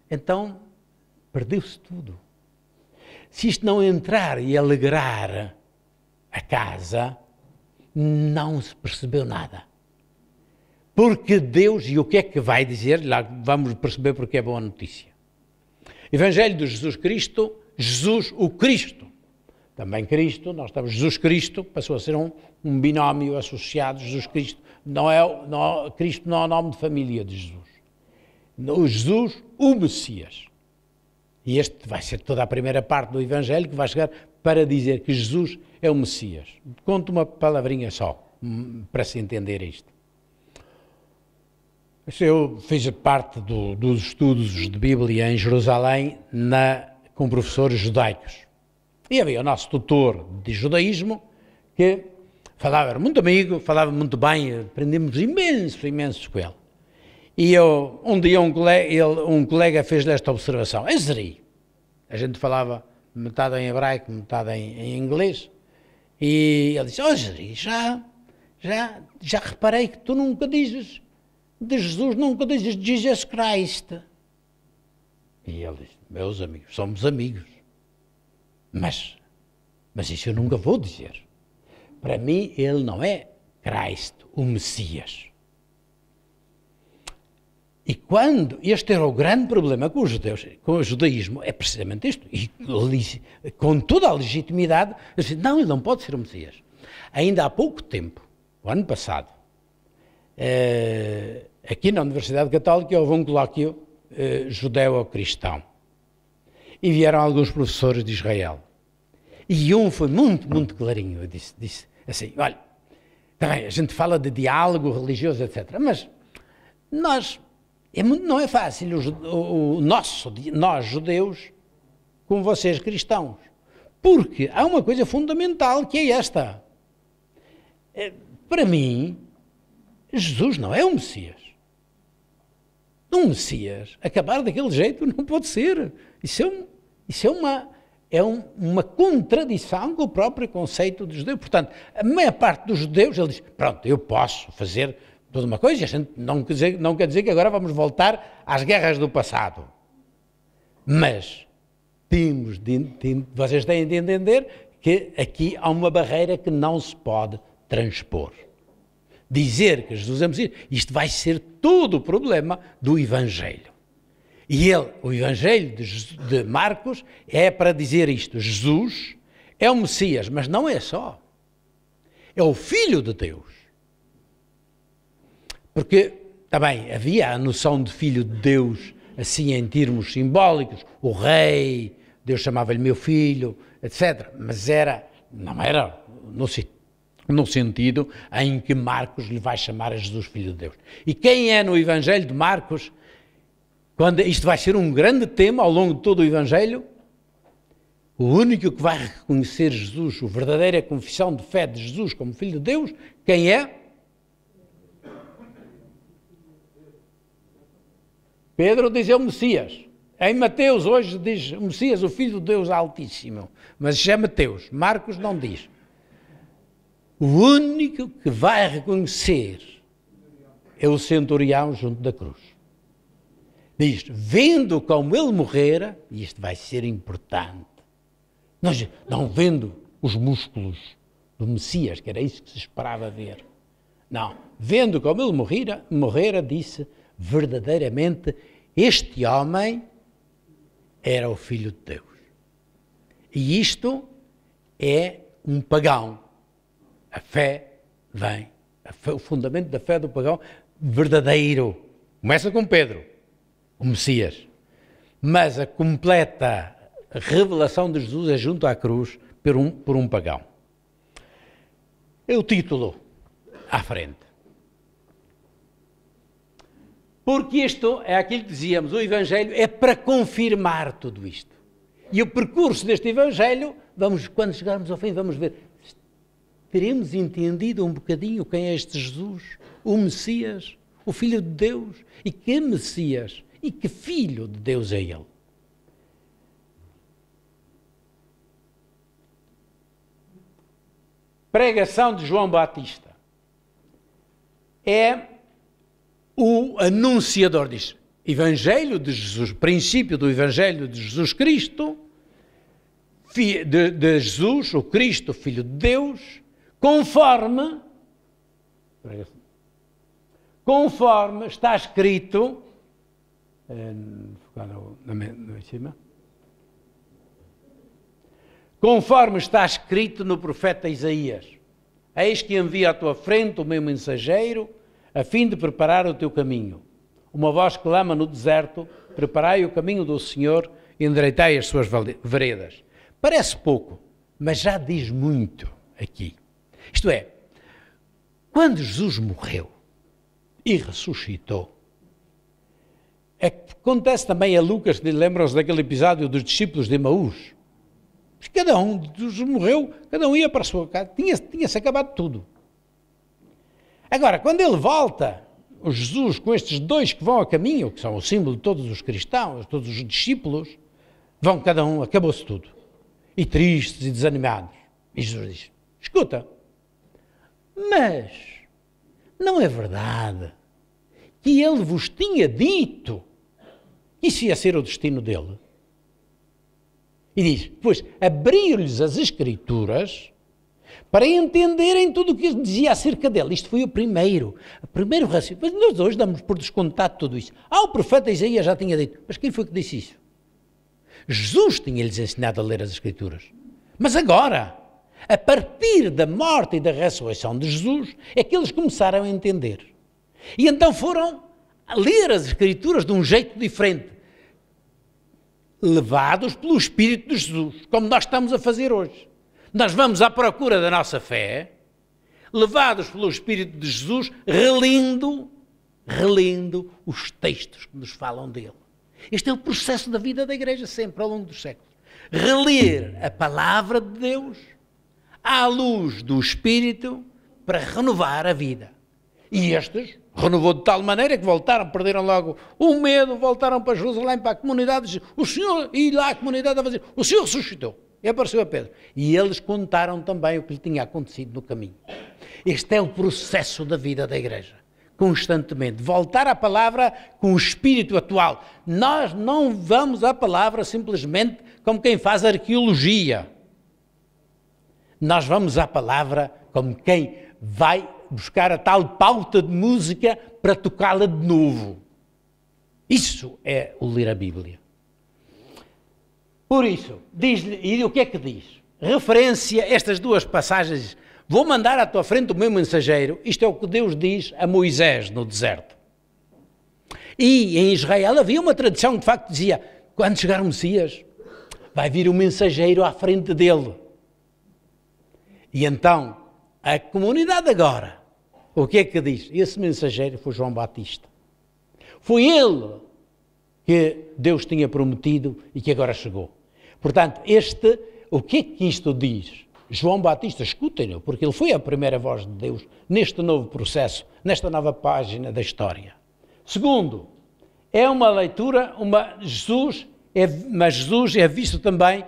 Então, perdeu-se tudo. Se isto não entrar e alegrar a casa, não se percebeu nada. Porque Deus, e o que é que vai dizer? Lá vamos perceber porque é boa notícia. Evangelho de Jesus Cristo, Jesus o Cristo. Também Cristo, nós estamos, Jesus Cristo, passou a ser um binómio associado, Jesus Cristo. Cristo não é o nome de família de Jesus. Jesus, o Messias. E este vai ser toda a primeira parte do Evangelho que vai chegar para dizer que Jesus é o Messias. Conto uma palavrinha só, para se entender isto. Eu fiz parte dos estudos de Bíblia em Jerusalém com professores judaicos. E havia o nosso tutor de judaísmo que era muito amigo, falava muito bem, aprendemos imenso com ele. E um dia um colega fez-lhe esta observação. Ezri, a gente falava metade em hebraico, metade em inglês, e ele disse, Ezri, já reparei que tu nunca dizes de Jesus, nunca dizes Jesus Christ. E ele disse, meus amigos, somos amigos, mas isso eu nunca vou dizer. Para mim, ele não é Cristo, o Messias. E este era o grande problema com os judeus, com o judaísmo, é precisamente isto. E com toda a legitimidade, eu disse, não, ele não pode ser o Messias. Ainda há pouco tempo, o ano passado, aqui na Universidade Católica houve um colóquio judeu-cristão. E vieram alguns professores de Israel. E um foi muito clarinho. Eu disse assim, olha, tá bem, a gente fala de diálogo religioso, etc. Mas não é fácil nós judeus com vocês cristãos. Porque há uma coisa fundamental que é esta. Para mim, Jesus não é um Messias. Um Messias acabar daquele jeito não pode ser. Isso é uma contradição com o próprio conceito de judeu. Portanto, a maior parte dos judeus, ele diz, pronto, eu posso fazer toda uma coisa, e a gente não quer dizer que agora vamos voltar às guerras do passado. Mas vocês têm de entender que aqui há uma barreira que não se pode transpor. Dizer que Jesus é Messias, isto vai ser todo o problema do Evangelho. E o Evangelho de Marcos é para dizer isto. Jesus é o Messias, mas não é só. É o Filho de Deus. Porque, também, havia a noção de Filho de Deus, assim em termos simbólicos, o rei, Deus chamava-lhe meu filho, etc. Mas não era no sentido em que Marcos lhe vai chamar a Jesus Filho de Deus. E quem é no Evangelho de Marcos quando isto vai ser um grande tema ao longo de todo o Evangelho, o único que vai reconhecer Jesus, a verdadeira confissão de fé de Jesus como Filho de Deus, quem é? Pedro diz, é o Messias. Em Mateus hoje diz o Messias, o Filho de Deus Altíssimo. Mas isso é Mateus. Marcos não diz. O único que vai reconhecer é o centurião junto da cruz. Diz, vendo como ele morrera, e isto vai ser importante, não vendo os músculos do Messias, que era isso que se esperava ver. Não, vendo como ele morrera, disse, verdadeiramente, este homem era o Filho de Deus. E isto é um pagão. A fé vem, o fundamento da fé do pagão verdadeiro. Começa com Pedro, o Messias. Mas a completa revelação de Jesus é junto à cruz por um pagão. É o título à frente. Porque isto é aquilo que dizíamos, o Evangelho é para confirmar tudo isto. E o percurso deste Evangelho, quando chegarmos ao fim, vamos ver, teremos entendido um bocadinho quem é este Jesus, o Messias, o Filho de Deus, e que Messias, e que Filho de Deus é Ele. Pregação de João Batista. É o anunciador, diz, Evangelho de Jesus, princípio do Evangelho de Jesus Cristo, de Jesus, o Cristo, Filho de Deus, conforme está escrito, conforme está escrito no profeta Isaías, eis que envia à tua frente o meu mensageiro, a fim de preparar o teu caminho. Uma voz clama no deserto, preparai o caminho do Senhor e endireitai as suas veredas. Parece pouco, mas já diz muito aqui. Isto é, quando Jesus morreu e ressuscitou, acontece também a Lucas, lembram-se daquele episódio dos discípulos de Emaús? Cada um dos morreu, cada um ia para a sua casa, tinha-se acabado tudo. Agora, quando ele volta, o Jesus, com estes dois que vão a caminho, que são o símbolo de todos os cristãos, todos os discípulos, vão cada um, acabou-se tudo. E tristes e desanimados. E Jesus diz, escuta, mas não é verdade que ele vos tinha dito que isso ia ser o destino dele? E diz, pois, abriu-lhes as Escrituras para entenderem tudo o que dizia acerca dele. Isto foi o primeiro raciocínio. Mas nós hoje damos por descontado tudo isso. O profeta Isaías já tinha dito. Mas quem foi que disse isso? Jesus tinha-lhes ensinado a ler as Escrituras. Mas agora, a partir da morte e da ressurreição de Jesus, é que eles começaram a entender. E então foram a ler as Escrituras de um jeito diferente, levados pelo Espírito de Jesus, como nós estamos a fazer hoje. Nós vamos à procura da nossa fé, levados pelo Espírito de Jesus, relendo os textos que nos falam dele. Este é o processo da vida da Igreja sempre, ao longo dos séculos. Reler a palavra de Deus à luz do Espírito para renovar a vida. E estes renovou de tal maneira que voltaram, perderam logo o medo, voltaram para Jerusalém, para a comunidade, o Senhor, e lá a comunidade a fazer, o Senhor ressuscitou. E apareceu a Pedro. E eles contaram também o que lhe tinha acontecido no caminho. Este é o processo da vida da Igreja. Constantemente. Voltar à palavra com o espírito atual. Nós não vamos à palavra simplesmente como quem faz arqueologia. Nós vamos à palavra como quem vai buscar a tal pauta de música para tocá-la de novo. Isso é o ler a Bíblia. Por isso, diz-lhe, e o que é que diz? Referência a estas duas passagens. Vou mandar à tua frente o meu mensageiro. Isto é o que Deus diz a Moisés no deserto. E em Israel havia uma tradição que de facto dizia, quando chegar o Messias, vai vir um mensageiro à frente dele. E então, a comunidade agora, o que é que diz? Esse mensageiro foi João Batista. Foi ele que Deus tinha prometido e que agora chegou. Portanto, o que é que isto diz? João Batista, escutem-no, porque ele foi a primeira voz de Deus neste novo processo, nesta nova página da história. Segundo, é uma leitura, mas Jesus é visto também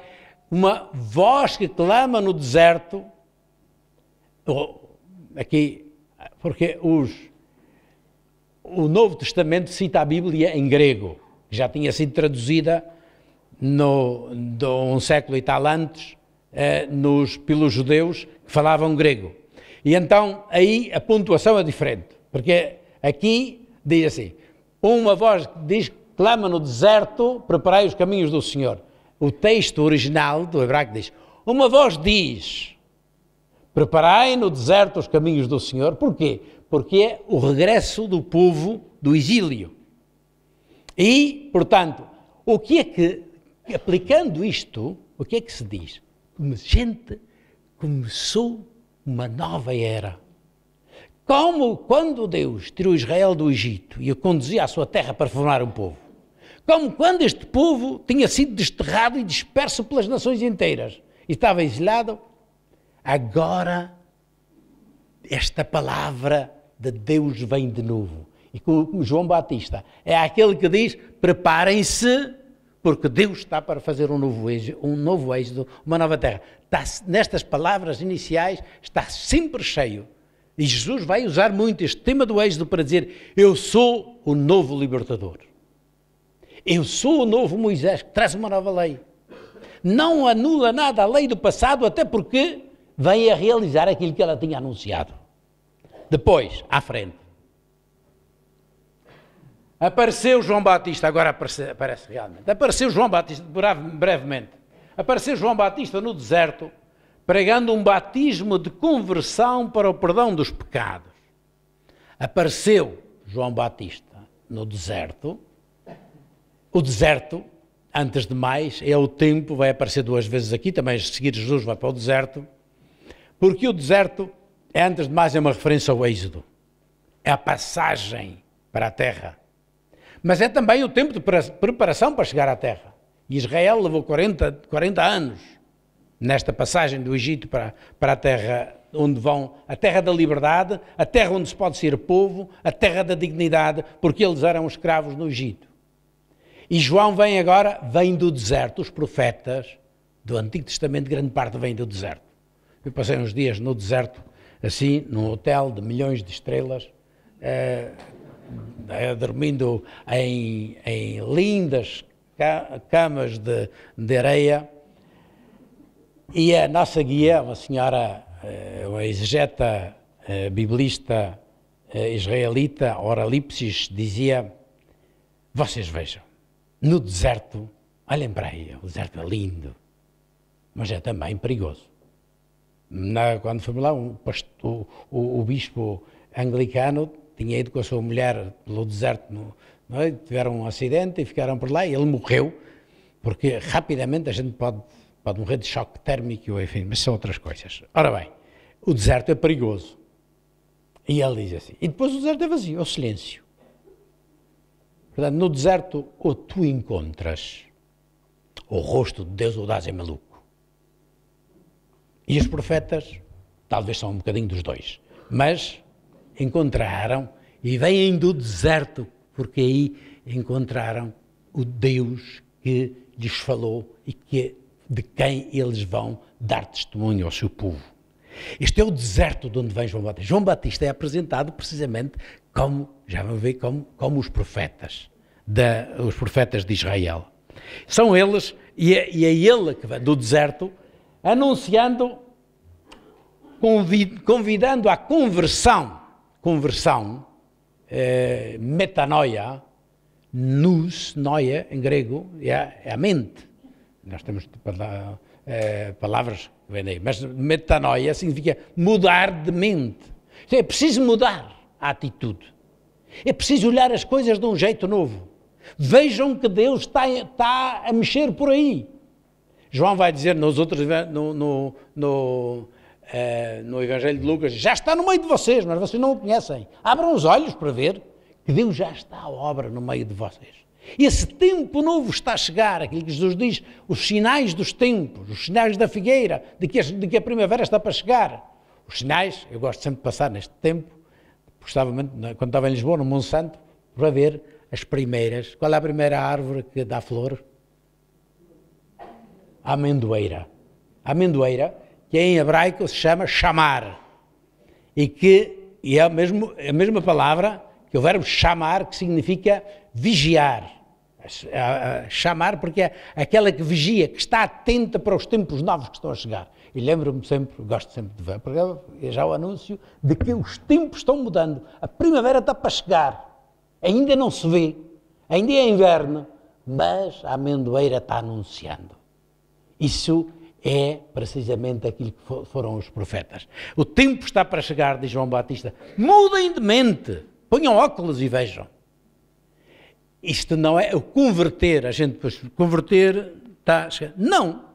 uma voz que clama no deserto, aqui, porque o Novo Testamento cita a Bíblia em grego, que já tinha sido traduzida um século e tal antes, pelos judeus que falavam grego. E então aí a pontuação é diferente, porque aqui diz assim, uma voz diz, clama no deserto, preparai os caminhos do Senhor. O texto original do hebraico diz, uma voz diz, preparai no deserto os caminhos do Senhor. Porquê? Porque é o regresso do povo do exílio. E, portanto, o que é que, aplicando isto, o que é que se diz? Gente, começou uma nova era. Como quando Deus tirou Israel do Egito e o conduzia à sua terra para formar um povo. Como quando este povo tinha sido desterrado e disperso pelas nações inteiras e estava exilado, agora esta palavra de Deus vem de novo. E como João Batista é aquele que diz, preparem-se, porque Deus está para fazer um novo êxodo, uma nova terra. Nestas palavras iniciais está sempre cheio. E Jesus vai usar muito este tema do êxodo para dizer, eu sou o novo libertador. Eu sou o novo Moisés que traz uma nova lei. Não anula nada a lei do passado, até porque vem a realizar aquilo que ela tinha anunciado. Depois, à frente, apareceu João Batista, agora aparece realmente. Apareceu João Batista, brevemente. Apareceu João Batista no deserto, pregando um batismo de conversão para o perdão dos pecados. Apareceu João Batista no deserto. O deserto, antes de mais, é o tempo, vai aparecer 2 vezes aqui, também a seguir Jesus vai para o deserto, porque o deserto, antes de mais, é uma referência ao êxodo. É a passagem para a terra. Mas é também o tempo de preparação para chegar à terra. Israel levou 40 anos nesta passagem do Egito para a terra onde vão, a terra da liberdade, a terra onde se pode ser povo, a terra da dignidade, porque eles eram escravos no Egito. E João vem do deserto, os profetas do Antigo Testamento, grande parte vem do deserto. Eu passei uns dias no deserto, assim, num hotel de milhões de estrelas, dormindo em lindas camas de areia, e a nossa guia, uma senhora, uma exegeta biblista israelita, Oralipsis, dizia, vocês vejam, no deserto, olhem para aí, o deserto é lindo, mas é também perigoso. Quando fomos lá, o bispo anglicano tinha ido com a sua mulher pelo deserto, tiveram um acidente e ficaram por lá e ele morreu, porque rapidamente a gente pode morrer de choque térmico, enfim, mas são outras coisas. Ora bem, o deserto é perigoso. E ele diz assim, e depois o deserto é vazio, é o silêncio. Portanto, no deserto, ou tu encontras o rosto de Deus ou dás é maluco. E os profetas, talvez são um bocadinho dos dois, mas encontraram e vêm do deserto, porque aí encontraram o Deus que lhes falou e de quem eles vão dar testemunho ao seu povo. Este é o deserto de onde vem João Batista. João Batista é apresentado precisamente como, já vamos ver, como os profetas de Israel. São eles, e é ele que vem do deserto, anunciando, convidando à conversão, metanoia, nous, noia, em grego, é a mente. Nós temos palavras que vêm daí, mas metanoia significa mudar de mente. É preciso mudar a atitude. É preciso olhar as coisas de um jeito novo. Vejam que Deus está a mexer por aí. João vai dizer no Evangelho de Lucas, já está no meio de vocês, mas vocês não o conhecem. Abram os olhos para ver que Deus já está à obra no meio de vocês. Esse tempo novo está a chegar, aquilo que Jesus diz, os sinais dos tempos, os sinais da figueira, de que a primavera está para chegar. Os sinais, eu gosto sempre de passar neste tempo, quando estava em Lisboa, no Monsanto, para ver as primeiras. Qual é a primeira árvore que dá flor? A amendoeira. A amendoeira, que em hebraico se chama chamar, e é a mesma palavra que o verbo chamar, que significa vigiar. Chamar porque é aquela que vigia, que está atenta para os tempos novos que estão a chegar. E lembro-me sempre, gosto sempre de ver, porque é já o anúncio de que os tempos estão mudando. A primavera está para chegar. Ainda não se vê, ainda é inverno, mas a amendoeira está anunciando. Isso é precisamente aquilo que foram os profetas. O tempo está para chegar, diz João Batista. Mudem de mente, ponham óculos e vejam. Isto não é o converter, a gente depois converter está a chegar. Não.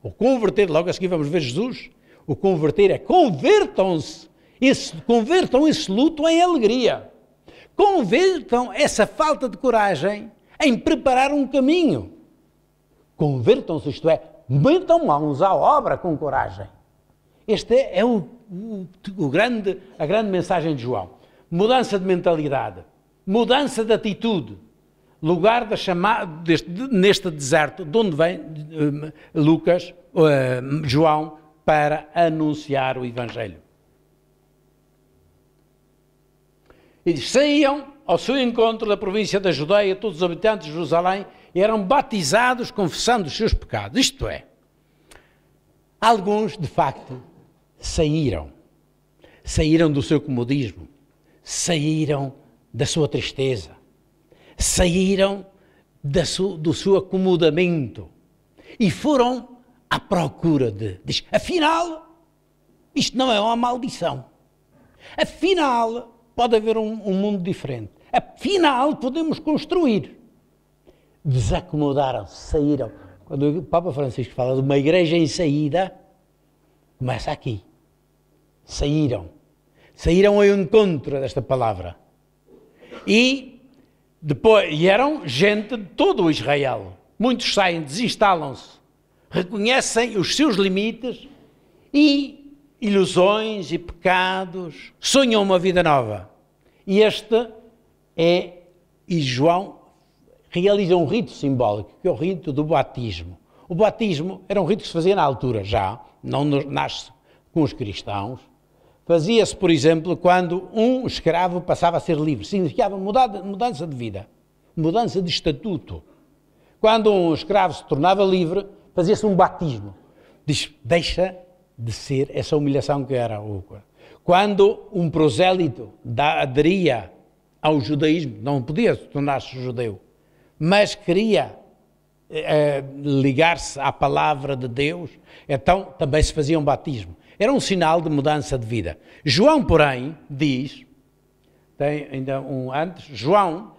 O converter, logo a seguir vamos ver Jesus, o converter é convertam-se, convertam esse luto em alegria. Convertam essa falta de coragem em preparar um caminho. Convertam-se, isto é, metam mãos à obra com coragem. Esta é a grande mensagem de João. Mudança de mentalidade, mudança de atitude. Lugar neste deserto, de onde vem João, para anunciar o Evangelho. E saíam ao seu encontro da província da Judeia, todos os habitantes de Jerusalém, e eram batizados confessando os seus pecados. Isto é, alguns, de facto, saíram do seu comodismo, saíram da sua tristeza, saíram do seu acomodamento e foram à procura diz, afinal, isto não é uma maldição. Afinal, pode haver um mundo diferente. Afinal, podemos construir. Desacomodaram-se, saíram. Quando o Papa Francisco fala de uma igreja em saída, começa aqui. Saíram ao encontro desta palavra. E eram gente de todo o Israel. Muitos saem, desinstalam-se, reconhecem os seus limites e ilusões e pecados, sonham uma vida nova. E João realiza um rito simbólico, que é o rito do batismo. O batismo era um rito que se fazia na altura já, não nasce com os cristãos. Fazia-se, por exemplo, quando um escravo passava a ser livre. Significava mudança de vida, mudança de estatuto. Quando um escravo se tornava livre, fazia-se um batismo. Deixa de ser essa humilhação que era. Quando um prosélito aderia ao judaísmo, não podia tornar-se judeu, mas queria ligar-se à palavra de Deus, então também se fazia um batismo. Era um sinal de mudança de vida. João, porém, diz, tem ainda um antes, João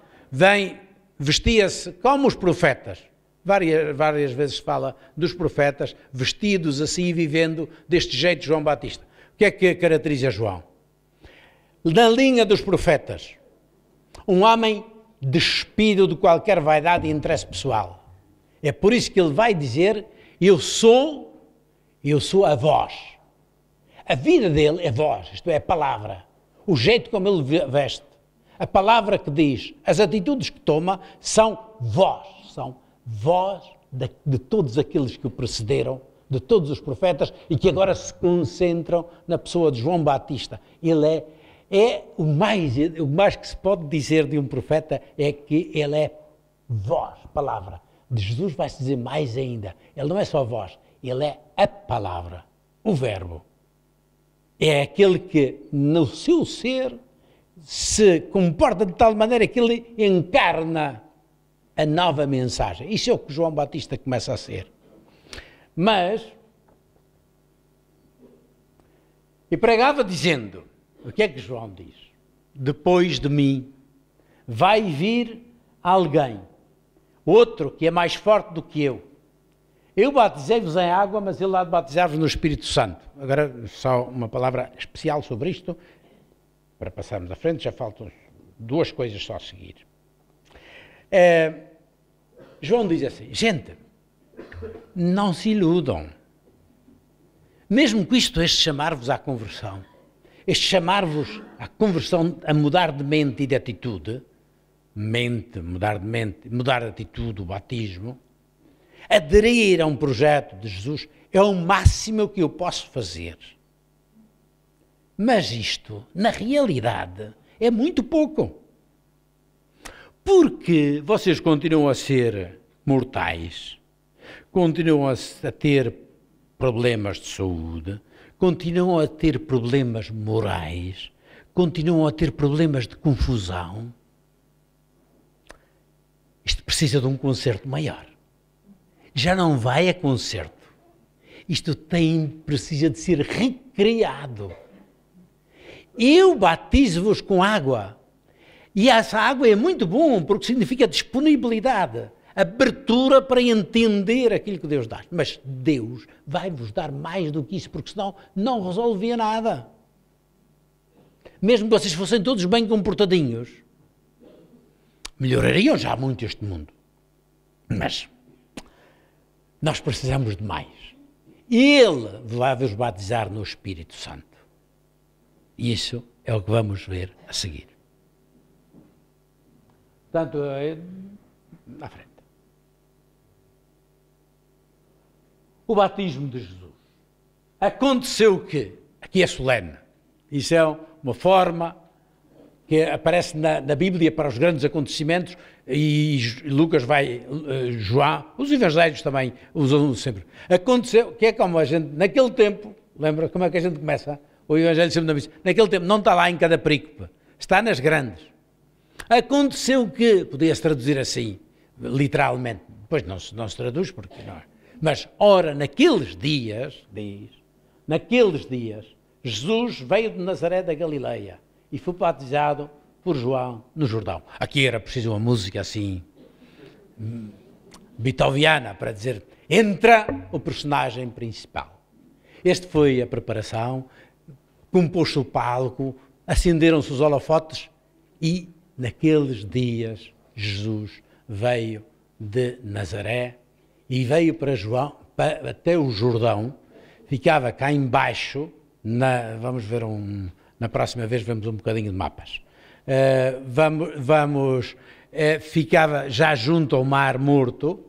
vestia-se como os profetas. Várias vezes fala dos profetas vestidos assim e vivendo deste jeito João Batista. O que é que caracteriza João? Na linha dos profetas, um homem despido de qualquer vaidade e interesse pessoal. É por isso que ele vai dizer, eu sou a voz. A vida dele é voz, isto é, a palavra. O jeito como ele veste. A palavra que diz, as atitudes que toma são voz de todos aqueles que o precederam, de todos os profetas e que agora se concentram na pessoa de João Batista. Ele é o mais que se pode dizer de um profeta é que ele é voz, palavra. De Jesus vai-se dizer mais ainda. Ele não é só voz, ele é a palavra, o verbo. É aquele que no seu ser se comporta de tal maneira que ele encarna a nova mensagem. Isso é o que João Batista começa a ser. E pregava dizendo, o que é que João diz? Depois de mim vai vir alguém, outro que é mais forte do que eu. Eu batizei-vos em água, mas ele há de batizar-vos no Espírito Santo. Agora, só uma palavra especial sobre isto, para passarmos à frente, já faltam duas coisas só a seguir. João diz assim, gente, não se iludam. Mesmo que isto, este chamar-vos à conversão, este chamar-vos à conversão, a mudar de mente e de atitude, mudar de atitude, o batismo, aderir a um projeto de Jesus é o máximo que eu posso fazer. Mas isto, na realidade, é muito pouco. Porque vocês continuam a ser mortais, continuam a ter problemas de saúde, continuam a ter problemas morais, continuam a ter problemas de confusão. Isto precisa de um concerto maior. Já não vai a concerto. Isto precisa de ser recriado. Eu batizo-vos com água. E essa água é muito bom, porque significa disponibilidade, abertura para entender aquilo que Deus dá. Mas Deus vai-vos dar mais do que isso, porque senão não resolvia nada. Mesmo que vocês fossem todos bem comportadinhos, melhorariam já muito este mundo. Mas nós precisamos de mais. Ele vai-vos batizar no Espírito Santo. E isso é o que vamos ver a seguir. Portanto, na frente. O batismo de Jesus. Aconteceu o quê? Aqui é solene. Isso é uma forma que aparece na Bíblia para os grandes acontecimentos e Lucas João, os evangelhos também usam sempre. Aconteceu, que é como a gente, naquele tempo, lembra como é que a gente começa? O evangelho sempre na missa. Naquele tempo, não está lá em cada perícope, está nas grandes. Aconteceu que, podia-se traduzir assim, literalmente, depois não se traduz porque não é. Mas, ora, naqueles dias, Jesus veio de Nazaré da Galileia e foi batizado por João no Jordão. Aqui era preciso uma música assim, beethoviana, para dizer, entra o personagem principal. Este foi a preparação, compôs-se o palco, acenderam-se os holofotes e, naqueles dias, Jesus veio de Nazaré e veio para João, até o Jordão, ficava cá embaixo, vamos ver na próxima vez vemos um bocadinho de mapas. Ficava já junto ao Mar Morto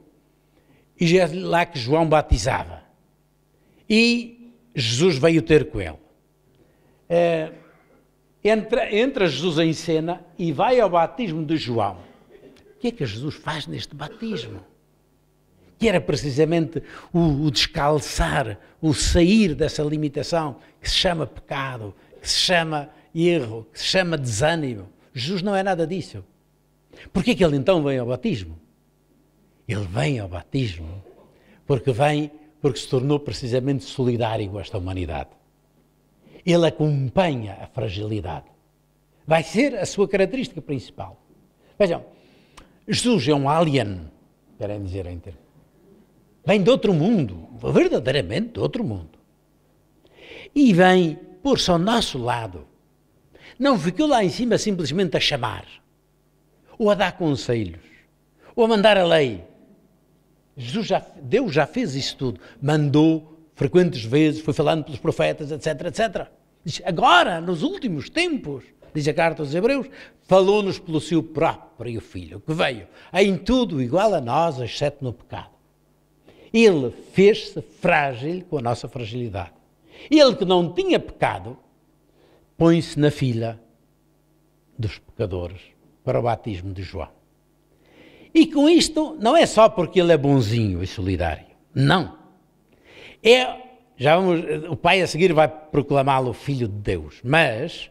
e já é lá que João batizava. E Jesus veio ter com ele. Entra Jesus em cena e vai ao batismo de João. O que é que Jesus faz neste batismo? Que era precisamente o descalçar, o sair dessa limitação que se chama pecado, que se chama erro, que se chama desânimo. Jesus não é nada disso. Por que ele então vem ao batismo? Ele vem ao batismo porque se tornou precisamente solidário com esta humanidade. Ele acompanha a fragilidade. Vai ser a sua característica principal. Vejam, Jesus é um alien, querem dizer em termos. Vem de outro mundo, verdadeiramente de outro mundo. E vem pôr-se ao nosso lado. Não ficou lá em cima simplesmente a chamar, ou a dar conselhos, ou a mandar a lei. Deus já fez isso tudo. Mandou frequentes vezes, foi falando pelos profetas, etc, etc. Diz, agora, nos últimos tempos, diz a carta aos Hebreus, falou-nos pelo seu próprio Filho, que veio em tudo igual a nós, exceto no pecado. Ele fez-se frágil com a nossa fragilidade. Ele que não tinha pecado, põe-se na fila dos pecadores para o batismo de João. E com isto, não é só porque ele é bonzinho e solidário. Não. O Pai a seguir vai proclamá-lo Filho de Deus. Mas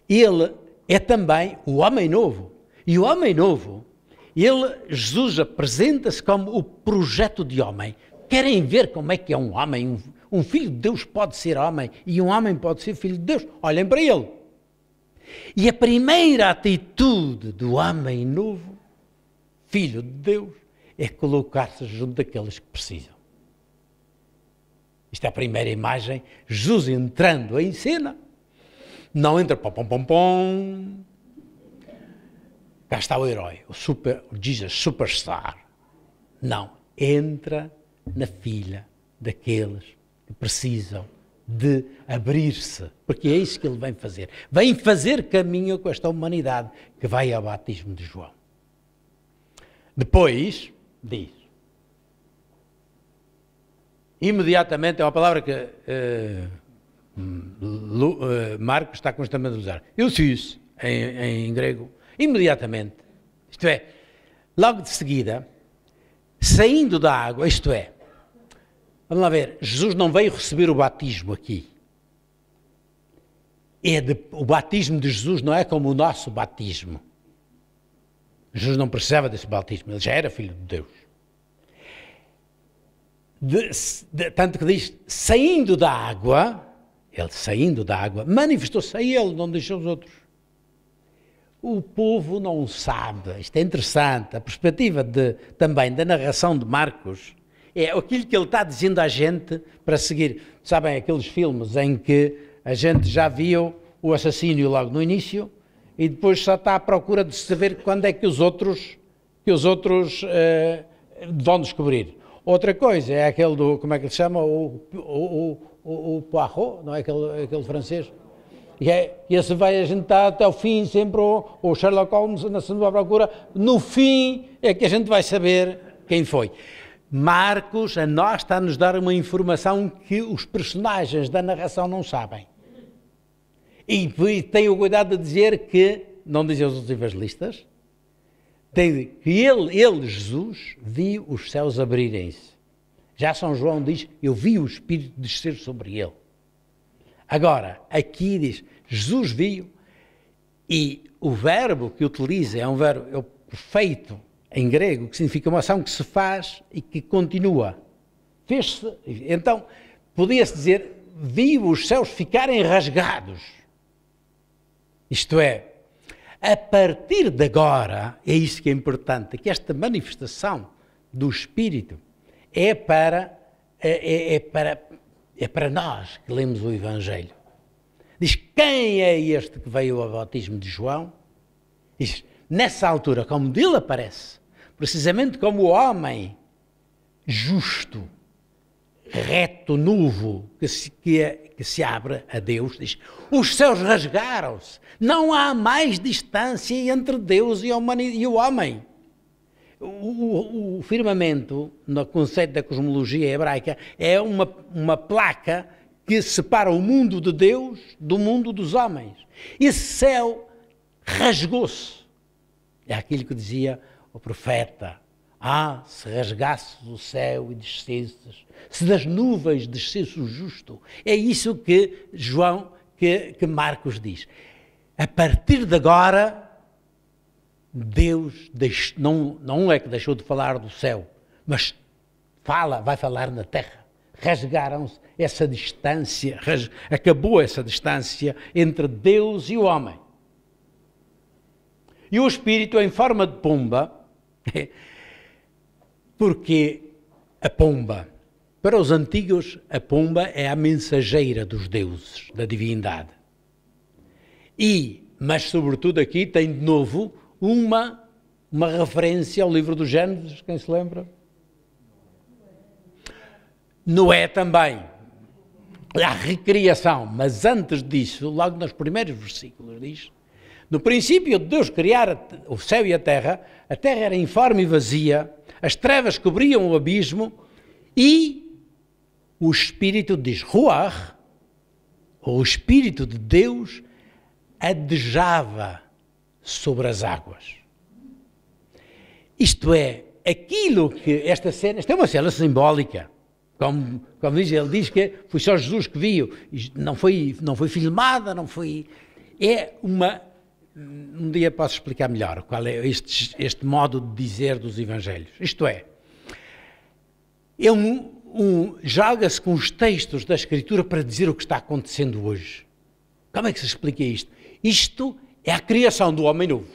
ele é também o homem novo. E o homem novo, Jesus apresenta-se como o projeto de homem. Querem ver como é que é um homem? Um filho de Deus pode ser homem e um homem pode ser filho de Deus. Olhem para ele. E a primeira atitude do homem novo, filho de Deus, é colocar-se junto daqueles que precisam. Isto é a primeira imagem, Jesus entrando em cena. Não entra pom, pom, pom, pom. cá está o herói, o Jesus Superstar. Não, entra na fila daqueles que precisam de abrir-se, porque é isso que ele vem fazer. Vem fazer caminho com esta humanidade que vai ao batismo de João. Depois, diz, imediatamente, é uma palavra que Marcos está constantemente a usar. Eu fiz, em grego, imediatamente. Isto é, logo de seguida, saindo da água, isto é, vamos lá ver, Jesus não veio receber o batismo aqui. O batismo de Jesus não é como o nosso batismo. Jesus não precisava desse batismo, ele já era filho de Deus. Tanto que diz, saindo da água, ele saindo da água, manifestou-se a ele, não deixou os outros. O povo não sabe, isto é interessante, a perspectiva também da narração de Marcos, é aquilo que ele está dizendo à gente para seguir. Sabem aqueles filmes em que a gente já viu o assassínio logo no início e depois só está à procura de saber quando é que os outros vão descobrir. Outra coisa é aquele do, como é que ele se chama? O Poirot, não é aquele francês? E esse vai a gente está até o fim, sempre o Sherlock Holmes na sua procura. No fim é que a gente vai saber quem foi. Marcos, a nós, está a nos dar uma informação que os personagens da narração não sabem. E tem o cuidado de dizer que, não dizem os outros evangelistas, que ele, Jesus, viu os céus abrirem-se. Já São João diz, eu vi o Espírito descer sobre ele. Agora, aqui diz, Jesus viu, e o verbo que utiliza é um verbo, é o perfeito em grego, que significa uma ação que se faz e que continua. Fez-se, então, podia-se dizer, viu os céus ficarem rasgados. Isto é, a partir de agora, é isso que é importante, que esta manifestação do Espírito é para nós que lemos o Evangelho. Diz, quem é este que veio ao batismo de João? Diz, nessa altura, como dele aparece, precisamente como o homem justo, reto, novo, que se abre a Deus, diz, os céus rasgaram-se, não há mais distância entre Deus e o homem. O firmamento, no conceito da cosmologia hebraica, é uma placa que separa o mundo de Deus do mundo dos homens. Esse céu rasgou-se. É aquilo que dizia o profeta. Se rasgasses o céu e descesses, se das nuvens descesse o justo. É isso que que Marcos diz. A partir de agora, Deus não é que deixou de falar do céu, mas vai falar na terra. Rasgaram-se essa distância, acabou essa distância entre Deus e o homem. E o Espírito em forma de pomba, porque a pomba, para os antigos, a pomba é a mensageira dos deuses, da divindade. Mas sobretudo aqui tem de novo uma referência ao livro do Gênesis, quem se lembra? Noé também, a recriação, mas antes disso, logo nos primeiros versículos diz, no princípio de Deus criar o céu e a terra era informe e vazia, as trevas cobriam o abismo e o Espírito diz, Ruach, o Espírito de Deus, adejava sobre as águas. Isto é, aquilo que esta é uma cena simbólica. Como diz, ele diz que foi só Jesus que viu, não foi filmada, não foi... Um dia posso explicar melhor qual é este modo de dizer dos Evangelhos. Isto é joga-se com os textos da Escritura para dizer o que está acontecendo hoje. Como é que se explica isto? Isto é a criação do homem novo,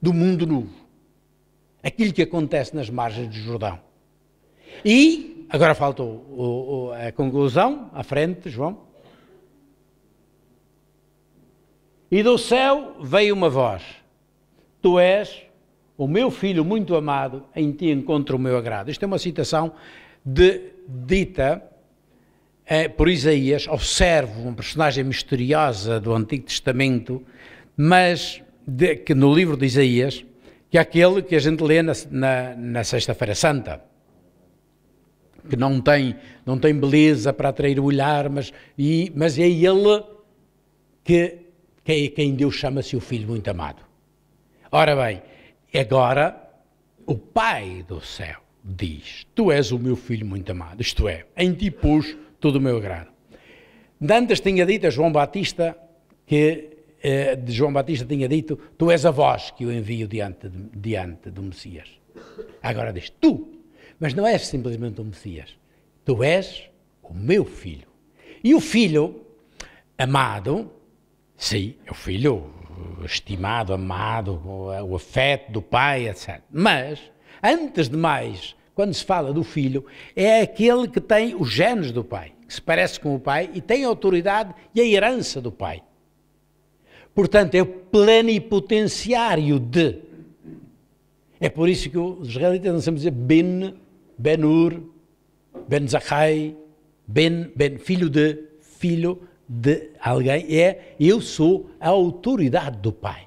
do mundo novo. Aquilo que acontece nas margens do Jordão. E, agora falta a conclusão, à frente, João. E do céu veio uma voz. tu és o meu filho muito amado, em ti encontro o meu agrado. Isto é uma citação dita por Isaías. Observo uma personagem misteriosa do Antigo Testamento, mas que no livro de Isaías, que é aquele que a gente lê na Sexta-feira Santa, que não tem beleza para atrair o olhar, mas é ele que quem Deus chama-se o Filho muito amado. Ora bem, agora o Pai do céu diz: tu és o meu Filho muito amado, isto é, em ti pus todo o meu agrado. Antes tinha dito a João Batista tinha dito: tu és a voz que eu envio diante do Messias. Agora diz: tu, mas não és simplesmente o Messias, tu és o meu Filho. E o Filho amado, sim, é o Filho estimado, amado, o afeto do Pai, etc. Mas, antes de mais, quando se fala do Filho, é aquele que tem os genes do Pai, que se parece com o Pai e tem a autoridade e a herança do Pai. Portanto, é o plenipotenciário de. É por isso que os israelitas não sabem dizer Ben-Ur, Ben-Zachai, filho de alguém. Eu sou a autoridade do Pai.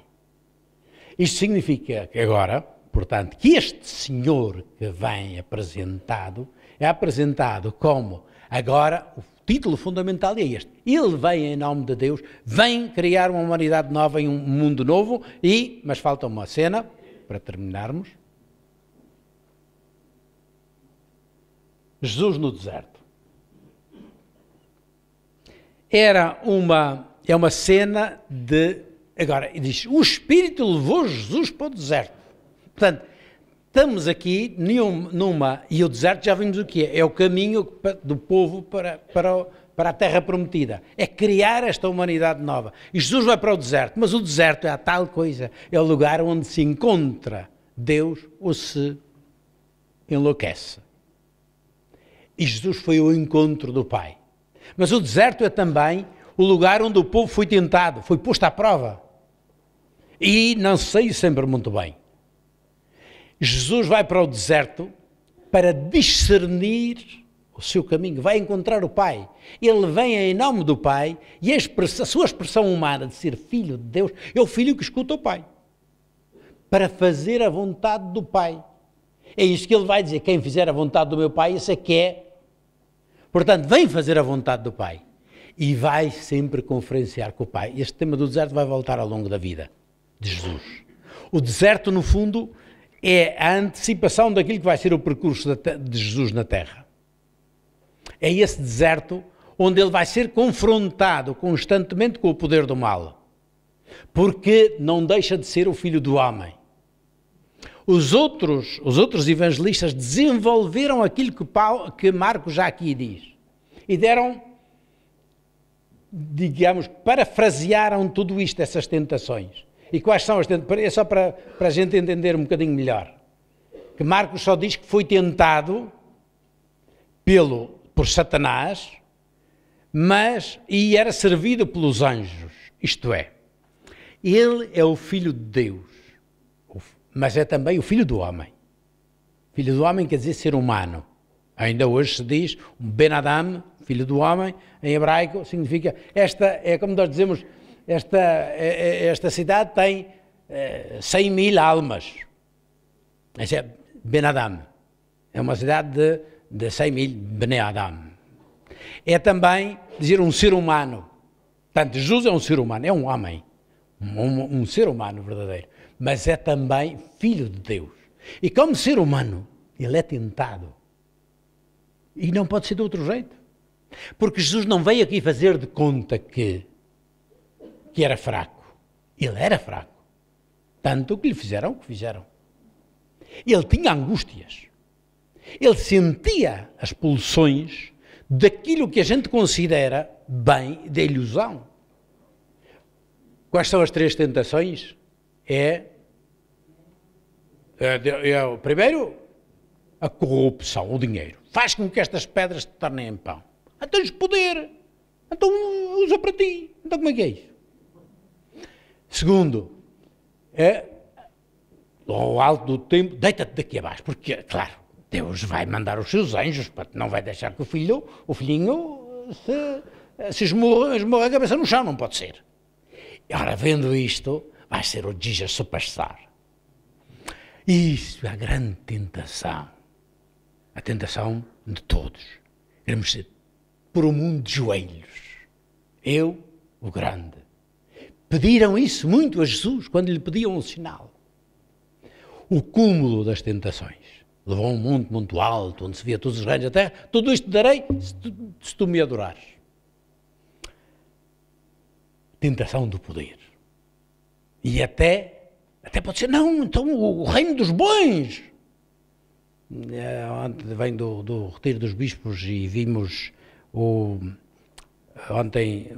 Isto significa que agora, portanto, que este Senhor que vem apresentado, é apresentado como, agora, o título fundamental é este: ele vem em nome de Deus, vem criar uma humanidade nova em um mundo novo mas falta uma cena, para terminarmos. Jesus no deserto. É uma cena de, agora, diz, o Espírito levou Jesus para o deserto. Portanto, estamos aqui e o deserto já vimos o que é o caminho do povo para a terra prometida, é criar esta humanidade nova. E Jesus vai para o deserto, mas o deserto é a tal coisa, é o lugar onde se encontra Deus ou se enlouquece. E Jesus foi ao encontro do Pai. Mas o deserto é também o lugar onde o povo foi tentado, foi posto à prova. E não sei sempre muito bem. Jesus vai para o deserto para discernir o seu caminho, vai encontrar o Pai. Ele vem em nome do Pai e a sua expressão humana de ser filho de Deus é o filho que escuta o Pai, para fazer a vontade do Pai. É isso que ele vai dizer: quem fizer a vontade do meu Pai, esse é que é. Portanto, vem fazer a vontade do Pai e vai sempre conferenciar com o Pai. Este tema do deserto vai voltar ao longo da vida de Jesus. O deserto, no fundo, é a antecipação daquilo que vai ser o percurso de Jesus na Terra. É esse deserto onde ele vai ser confrontado constantemente com o poder do mal, porque não deixa de ser o Filho do Homem. Os outros evangelistas desenvolveram aquilo que Marcos já aqui diz e deram, digamos, parafrasearam tudo isto, essas tentações. E quais são as tentações? É só para a gente entender um bocadinho melhor. Que Marcos só diz que foi tentado por Satanás, e era servido pelos anjos. Isto é, ele é o Filho de Deus, mas é também o Filho do Homem. Filho do Homem quer dizer ser humano. Ainda hoje se diz Ben Adam, Filho do Homem, em hebraico significa, é como nós dizemos, esta cidade tem 100.000 almas. Esse é Ben Adam. É uma cidade de 100.000, Bnei Adam. É também dizer um ser humano. Portanto, Jesus é um ser humano, é um homem. Um ser humano verdadeiro. Mas é também Filho de Deus. E como ser humano, ele é tentado. E não pode ser de outro jeito. Porque Jesus não veio aqui fazer de conta que era fraco. Ele era fraco. Tanto que lhe fizeram o que fizeram. Ele tinha angústias. Ele sentia as pulsões daquilo que a gente considera bem da ilusão. Quais são as 3 tentações? Primeiro, a corrupção, o dinheiro. Faz com que estas pedras se tornem em pão. Tens poder. Então usa para ti. Então como é que é isso? Segundo, ao alto do templo, deita-te daqui abaixo, porque, claro, Deus vai mandar os seus anjos, não vai deixar que o filhinho se esmorra a cabeça no chão, não pode ser. E ora, vendo isto, vai ser o Jesus Superstar. Isso é a grande tentação. A tentação de todos. Queremos ser por um mundo de joelhos. Eu, o grande. Pediram isso muito a Jesus, quando lhe pediam um sinal. O cúmulo das tentações. Levou a um monte muito alto, onde se via todos os reinos da terra. Tudo isto te darei se tu me adorares. Tentação do poder. E até pode ser, não, então o reino dos bons. Ontem vem do retiro dos bispos e vimos ontem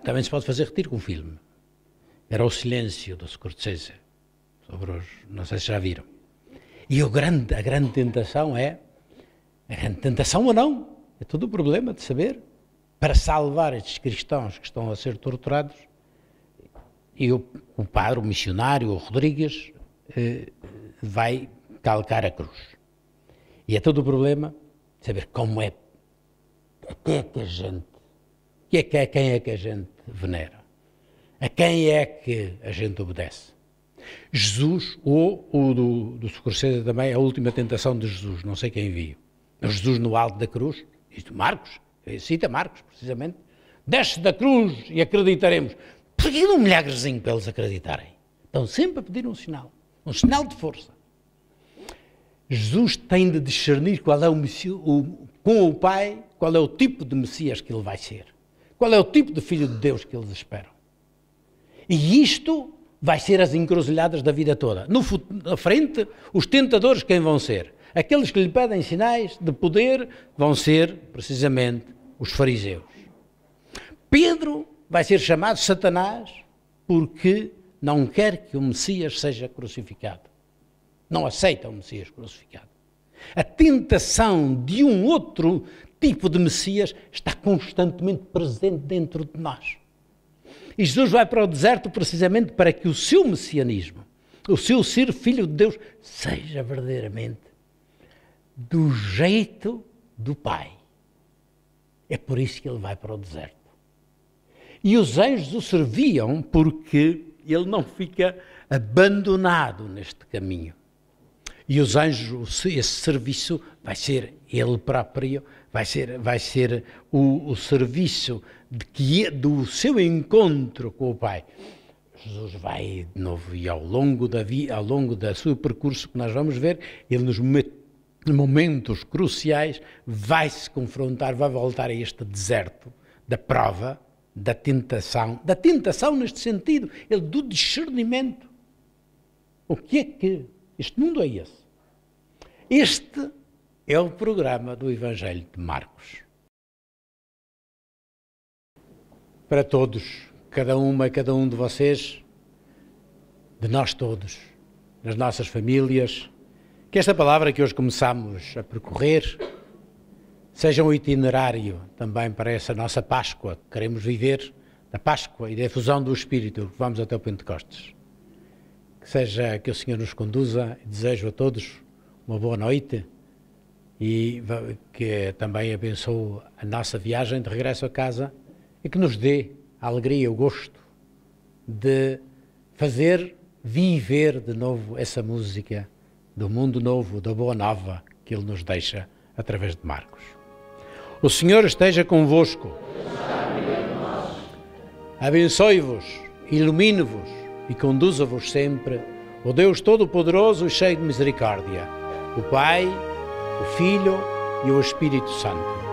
também se pode fazer retiro com filme. Era O Silêncio, do Scorsese, sobre não sei se já viram. E a grande tentação é, a grande tentação ou não, é todo o problema de saber, para salvar estes cristãos que estão a ser torturados, e o padre, o missionário, o Rodrigues, vai calcar a cruz. E é todo o problema de saber como é, quem é que a gente, quem é que a gente venera, a quem é que a gente obedece. Jesus, ou o do Scorsese também, a última tentação de Jesus, não sei quem viu. Jesus no alto da cruz, isto Marcos, cita Marcos, precisamente, desce da cruz e acreditaremos. Por que um milagrezinho para eles acreditarem? Estão sempre a pedir um sinal de força. Jesus tem de discernir qual é com o Pai, qual é o tipo de Messias que ele vai ser. Qual é o tipo de Filho de Deus que eles esperam. E isto vai ser as encruzilhadas da vida toda. Na frente, os tentadores quem vão ser? Aqueles que lhe pedem sinais de poder vão ser, precisamente, os fariseus. Pedro vai ser chamado Satanás porque não quer que o Messias seja crucificado. Não aceita o Messias crucificado. A tentação de um outro tipo de Messias está constantemente presente dentro de nós. E Jesus vai para o deserto precisamente para que o seu messianismo, o seu ser filho de Deus, seja verdadeiramente do jeito do Pai. É por isso que ele vai para o deserto. E os anjos o serviam porque ele não fica abandonado neste caminho. E os anjos, esse serviço vai ser ele próprio, vai ser o serviço do seu encontro com o Pai. Jesus vai de novo e ao longo do seu percurso que nós vamos ver, ele nos momentos cruciais vai se confrontar, vai voltar a este deserto da prova, da tentação neste sentido, do discernimento. O que é que este mundo é esse? Este é o programa do Evangelho de Marcos. Para todos, cada um de vocês, de nós todos, das nossas famílias, que esta palavra que hoje começamos a percorrer seja um itinerário também para essa nossa Páscoa que queremos viver, da Páscoa e da efusão do Espírito, que vamos até o Pentecostes. Que o Senhor nos conduza e desejo a todos uma boa noite e que também abençoe a nossa viagem de regresso a casa e que nos dê a alegria, o gosto de viver de novo essa música do mundo novo, da boa nova que Ele nos deixa através de Marcos. O Senhor esteja convosco. Abençoe-vos, ilumine-vos e conduza-vos sempre o Deus Todo-Poderoso e cheio de misericórdia, o Pai, o Filho e o Espírito Santo.